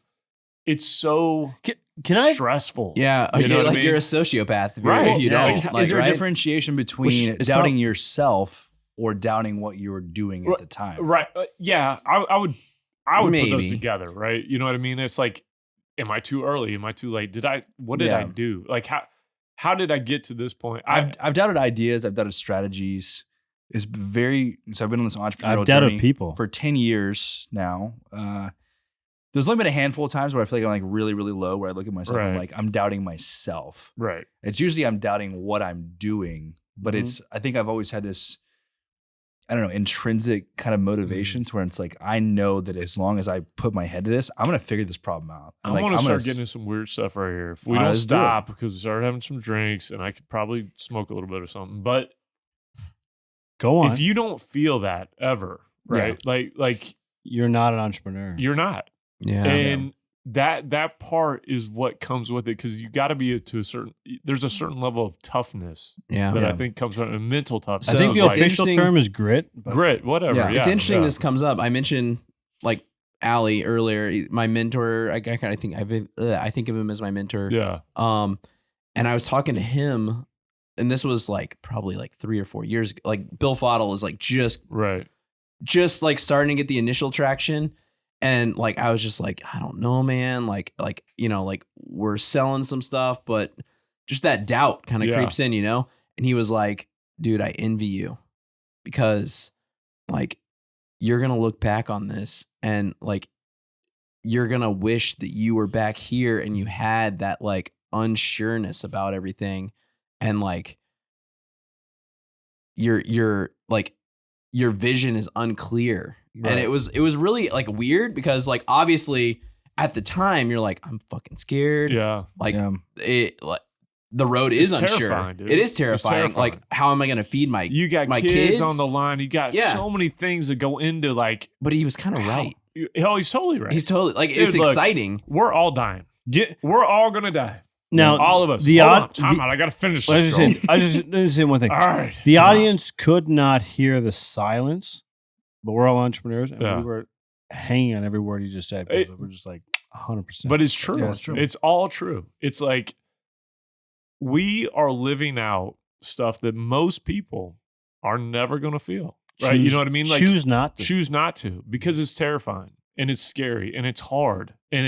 it's so stressful. Yeah. You know what I mean? You're a sociopath right. if you don't. Is there a differentiation between doubting yourself or doubting what you were doing at the time? Right. Yeah. I would put Maybe. those together, right? You know what I mean? It's like, am I too early? Am I too late? What did I do? Like, how did I get to this point? I've doubted ideas. I've doubted strategies. So I've been on this entrepreneurial I've doubted journey people for 10 years now. There's only been a handful of times where I feel like I'm like really, really low, where I look at myself and I'm like, I'm doubting myself. Right. It's usually I'm doubting what I'm doing, but I think I've always had this, I don't know, intrinsic kind of motivation to where it's like, I know that as long as I put my head to this, I'm going to figure this problem out. I want to start getting into some weird stuff right here. If we don't stop, because we start having some drinks, and I could probably smoke a little bit or something, but go on. If you don't feel that ever, right? Like you're not an entrepreneur. You're not. Yeah. And that part is what comes with it, because you got to be there's a certain level of toughness that I think comes from a mental toughness. I think the official term is grit. Grit, whatever. Yeah. It's interesting this comes up. I mentioned like Ali earlier, my mentor. I think of him as my mentor. Yeah. And I was talking to him, and this was like probably like 3 or 4 years ago. Like, Bill Fodl was like just like starting to get the initial traction. And like, I was just like, I don't know, man. Like, we're selling some stuff, but just that doubt kind of creeps in, And he was like, dude, I envy you, because like, you're going to look back on this and like, you're going to wish that you were back here and you had that like unsureness about everything. And like, you're like, your vision is unclear. Right. And it was really like weird, because like, obviously at the time you're like, I'm fucking scared. Yeah. Like the road is unsure. Dude. It is terrifying. Like, how am I going to feed my kids on the line? You got so many things that go into like, but he was kind of right. He's totally right. He's totally like, dude, it's exciting. We're all dying. We're all going to die. Now, all of us. Time out. I got to finish this. I just say one thing. All right. The audience could not hear the silence, but we're all entrepreneurs, and we were hanging on every word he just said. We're just like 100%. But it's true. Yeah, it's true. It's all true. It's like, we are living out stuff that most people are never going to feel. Right? You know what I mean? Like, choose not to, because it's terrifying and it's scary and it's hard, and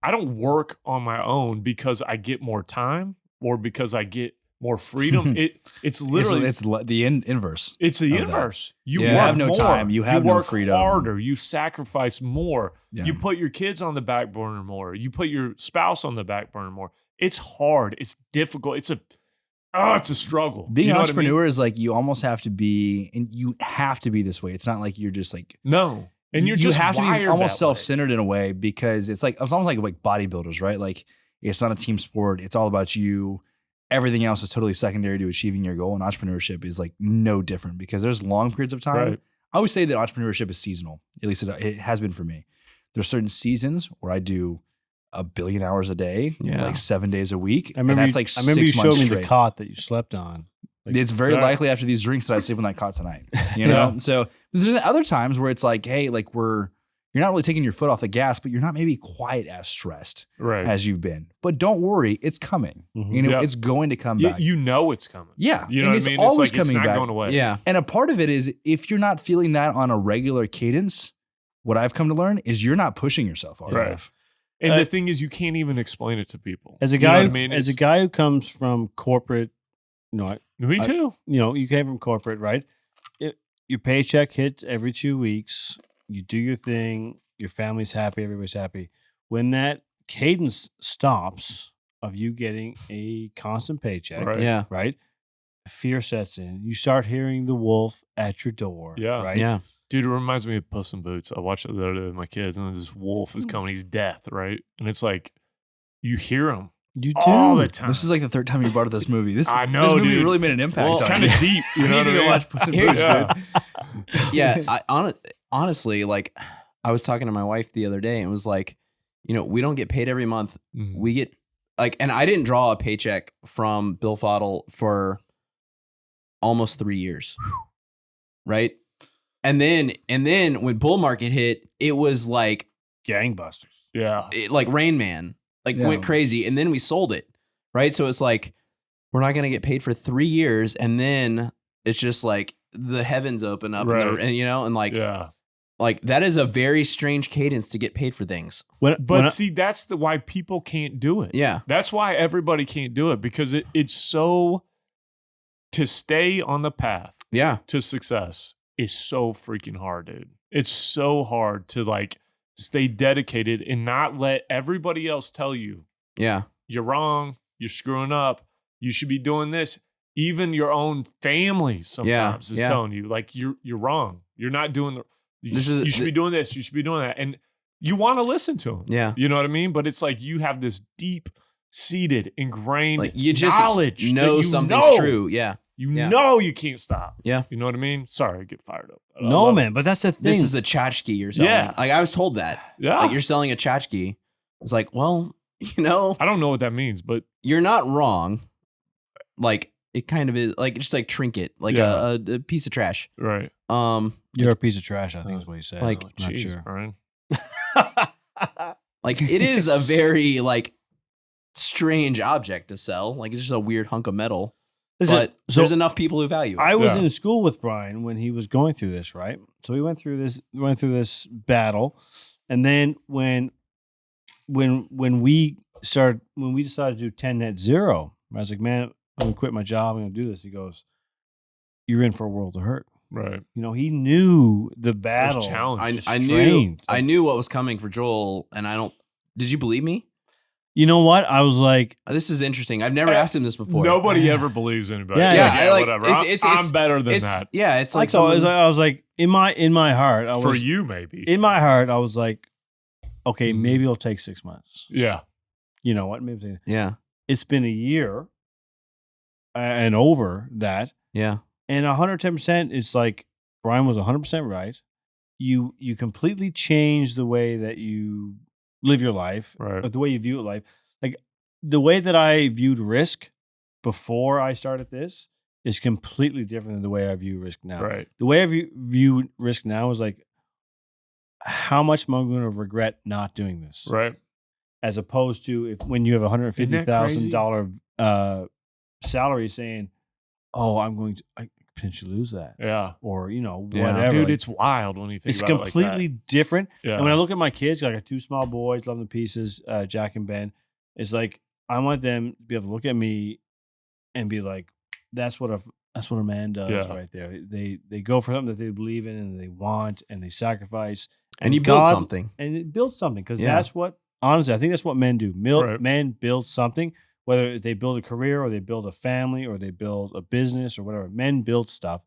I don't work on my own because I get more time or because I get more freedom. It's literally it's the inverse. It's the inverse. You have no time. You have no freedom. You work harder. You sacrifice more. Yeah. You put your kids on the back burner more. You put your spouse on the back burner more. It's hard. It's difficult. It's a struggle. Being an entrepreneur is like, you almost have to be, and you have to be this way. It's not like you're just like, no. And you have to be almost self-centered in a way, because it's almost like bodybuilders, right? Like, it's not a team sport. It's all about you. everything else is totally secondary to achieving your goal. And entrepreneurship is like no different because there's long periods of time. Right. I always say that entrepreneurship is seasonal. At least it has been for me. There's certain seasons where I do 1 billion hours a day, like 7 days a week. I remember, and that's like I remember 6 you months showed me straight. the cot that you slept on. Like, it's very likely after these drinks that I sleep on that cot tonight. You know? So there's other times where it's like, hey, like you're not really taking your foot off the gas, but you're not maybe quite as stressed as you've been. But don't worry, it's coming. Mm-hmm. You know, it's going to come back. You know it's coming. Yeah. You know what I mean? Always it's like coming it's not back. going away. Yeah. And a part of it is if you're not feeling that on a regular cadence, what I've come to learn is you're not pushing yourself hard enough. And the thing is, you can't even explain it to people. As a guy, as a guy who comes from corporate, me too. You came from corporate, right? Your paycheck hits every 2 weeks. You do your thing. Your family's happy. Everybody's happy. When that cadence stops of you getting a constant paycheck, right? Fear sets in. You start hearing the wolf at your door. Yeah. Right. Yeah. Dude, it reminds me of Puss in Boots. I watched it the other day with my kids, and this wolf is coming. He's death, right? And it's like you hear him. You do all the time. This is like the third time you brought up this movie. I know, this movie dude. really made an impact. Well, it's kind of deep. You know what I mean? Watch Puss in Boots, dude. Yeah, honestly, like I was talking to my wife the other day, and it was like, we don't get paid every month. Mm-hmm. We get and I didn't draw a paycheck from Bill Fodl for almost 3 years, right? And then when bull market hit, it was like gangbusters. Yeah. Like Rain Man, went crazy. And then we sold it. Right. So it's like, we're not going to get paid for 3 years. And then it's just like the heavens open up and like that is a very strange cadence to get paid for things. See, that's why people can't do it. Yeah. That's why everybody can't do it because it's so to stay on the path to success is so freaking hard, dude. It's so hard to like stay dedicated and not let everybody else tell you, you're wrong, you're screwing up, you should be doing this. Even your own family sometimes is telling you like you're wrong. You're not doing you should be doing this, you should be doing that. And you want to listen to them. Yeah. You know what I mean? But it's like you have this deep seated, ingrained like you just knowledge know something's true. Yeah. You know you can't stop. Yeah. You know what I mean? Sorry, I get fired up. No, man, but that's the thing. This is a tchotchke you're selling. Yeah. Like I was told that. Yeah. Like you're selling a tchotchke. It's like, well, I don't know what that means, but you're not wrong. Like it kind of is like just like trinket, like a piece of trash. Right. You're a piece of trash, I think is what he said. Like, not sure. Bryan. Like it is a very like strange object to sell. Like it's just a weird hunk of metal. But there's enough people who value it. I was in school with Bryan when he was going through this, right? So we went through this battle, and then when we decided to do 10 net zero, I was like, man, I'm gonna quit my job. I'm gonna do this. He goes, "You're in for a world of hurt." Right. He knew the battle. Challenge. I knew what was coming for Joel, and did you believe me? You know what? I was like, this is interesting. I've never asked him this before. Nobody ever believes anybody. Whatever. I'm better than that. Yeah, it's like I was like in my heart. For you, maybe. In my heart, I was like, okay, maybe it'll take 6 months. Yeah. You know what? Maybe. Yeah. It's been a year and over that. Yeah. And 110%. It's like Bryan was 100% right. You completely changed the way that you live your life, right? Like the way you view life. Like the way that I viewed risk before I started this is completely different than the way I view risk now. Right. The way I view risk now is like, how much am I going to regret not doing this? Right. As opposed to when you have $150,000 salary saying, oh, I'm going to potentially lose that. Yeah. Or, whatever. Dude, it's wild when you think about it. It's completely different. Yeah. And when I look at my kids, I got 2 small boys, love them to pieces, Jack and Ben. It's like, I want them to be able to look at me and be like, that's what a man does right there. They go for something that they believe in and they want and they sacrifice. And you build something. And it builds something because that's what, honestly, I think that's what men do. Men build something. Whether they build a career or they build a family or they build a business or whatever, men build stuff.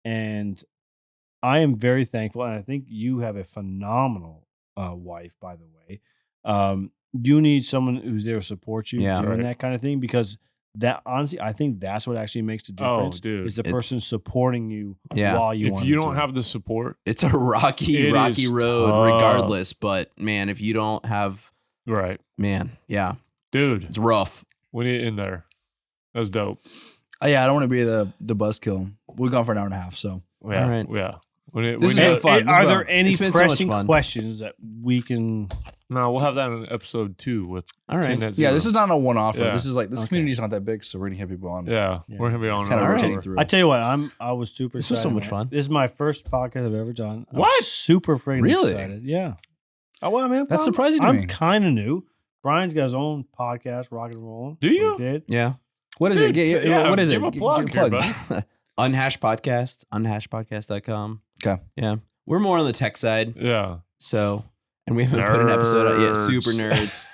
And I am very thankful. And I think you have a phenomenal wife, by the way. You need someone who's there to support you doing that kind of thing because that honestly, I think that's what actually makes the difference. Oh, dude. Is the person supporting you Yeah. while you If you don't have the support, it's a rocky It is road tough. regardless. But man, if you don't have, right, man, yeah, dude, it's rough. we need in there. That's dope. Yeah, I don't want to be the buzzkill. We've gone for an hour and a half, so Yeah, All right. yeah. This has been fun. Are there any It's been so much pressing fun. questions that we can? No, we'll have that in episode 2 with All right. Team Net yeah, Zero. this is not a one-off. Yeah. This is like this Okay. community's not that big, so we're gonna have people on. Yeah, we're gonna be on. kind of over. rotating through. I tell you what, I was super. This was so excited, much man. fun. This is my first podcast I've ever done. I'm What? super freaking Really? excited. Yeah. Oh well, man. That's surprising to me. I'm kind of new. Brian's got his own podcast, Rock and Roll. Do you? He did. Yeah. What is Dude, it? yeah, What is give it? a plug Give a here, buddy. Unhashed podcast, unhashedpodcast.com. Okay. Yeah. We're more on the tech side. Yeah, So, and we haven't put an episode out yet. Nerds. Super nerds.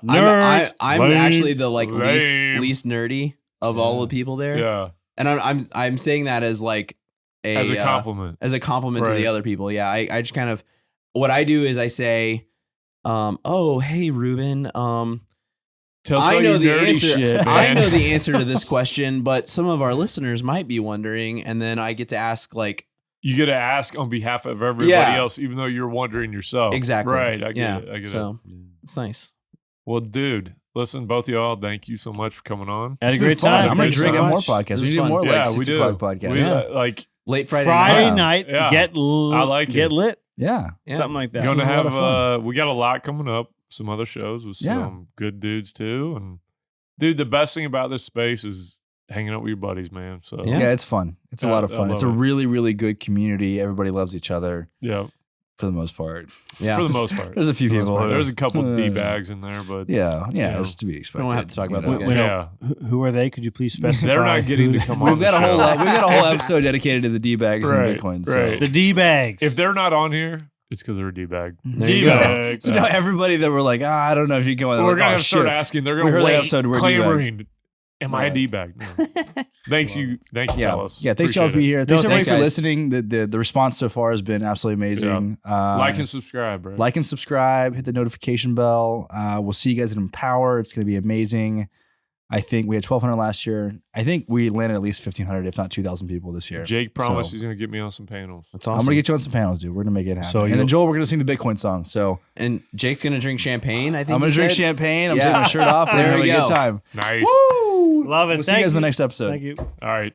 Nerds. I'm Lame. actually the like Lame. least nerdy of all the people there. yeah. And I'm saying that as like As a compliment. as a compliment to Right. the other people. Yeah. I just kind of, what I do is I say, oh, hey, Ruben, Tell us I about know your the nerdy answer. shit, man. I know the answer to this question, but some of our listeners might be wondering, and then I get to ask like, You get to ask on behalf of everybody Yeah. else, even though you're wondering yourself. exactly. Right. I get yeah. it. I get so it. it's nice. Well, dude, listen, both of y'all, thank you so much for coming on. Had a It's been great fun. time. I'm gonna Thanks drink so on more much. podcasts. This We is do fun. more like Yeah, 6 we do. o'clock podcasts. We, Yeah. like, Late Friday, Friday night. night, Yeah. get I like get it. lit, Yeah. Yeah. something like that. going to is a lot have, of fun. we got a lot coming up, some other shows with Yeah. some good dudes too. And dude, the best thing about this space is hanging out with your buddies, man. So, Yeah. Yeah, it's fun. It's a Yeah, lot of I fun. It's a love it. really, really good community. Everybody loves each other yeah, for the most part. Yeah. for the most part. There's a few people. who- There's a couple D-bags in there, but Yeah, Yeah. it's to be expected. don't have to talk about you know. those guys. yeah. Who are they? Could you please specify? They're not getting to who- come on. We've got a the whole show. we've got a whole episode dedicated to the D bags Right, and Bitcoin. right. The D bags. If they're not on here, it's because they're a D-bag. There you go. D-bags. So now everybody that were like, I don't know if you can. We're going to have to start asking. They're We going heard to the wait, episode, we're a D-bag. clamoring. Am I a Right. D-bag? No. Thank you, Yeah, fellas. yeah. Thanks y'all for Appreciate being it. here. Thanks No, everybody thanks, for guys. listening. The response so far has been absolutely amazing. Like and subscribe, bro. like and subscribe. Hit the notification bell. We'll see you guys at Empower. It's going to be amazing. I think we had 1,200 last year. I think we landed at least 1,500, if not 2,000 people this year. Jake promised So- he's going to get me on some panels. That's I'm awesome. going to get you on some panels, dude. We're going to make it happen. So and you- then Joel, we're going to sing the Bitcoin song. So And Jake's gonna drink champagne. I think I'm going he to drink said. champagne. I'm Yeah. taking my shirt off. We're There going to we have a go. good time. Nice. Woo! Love it. We'll see you guys in the next episode. Thank you. All right.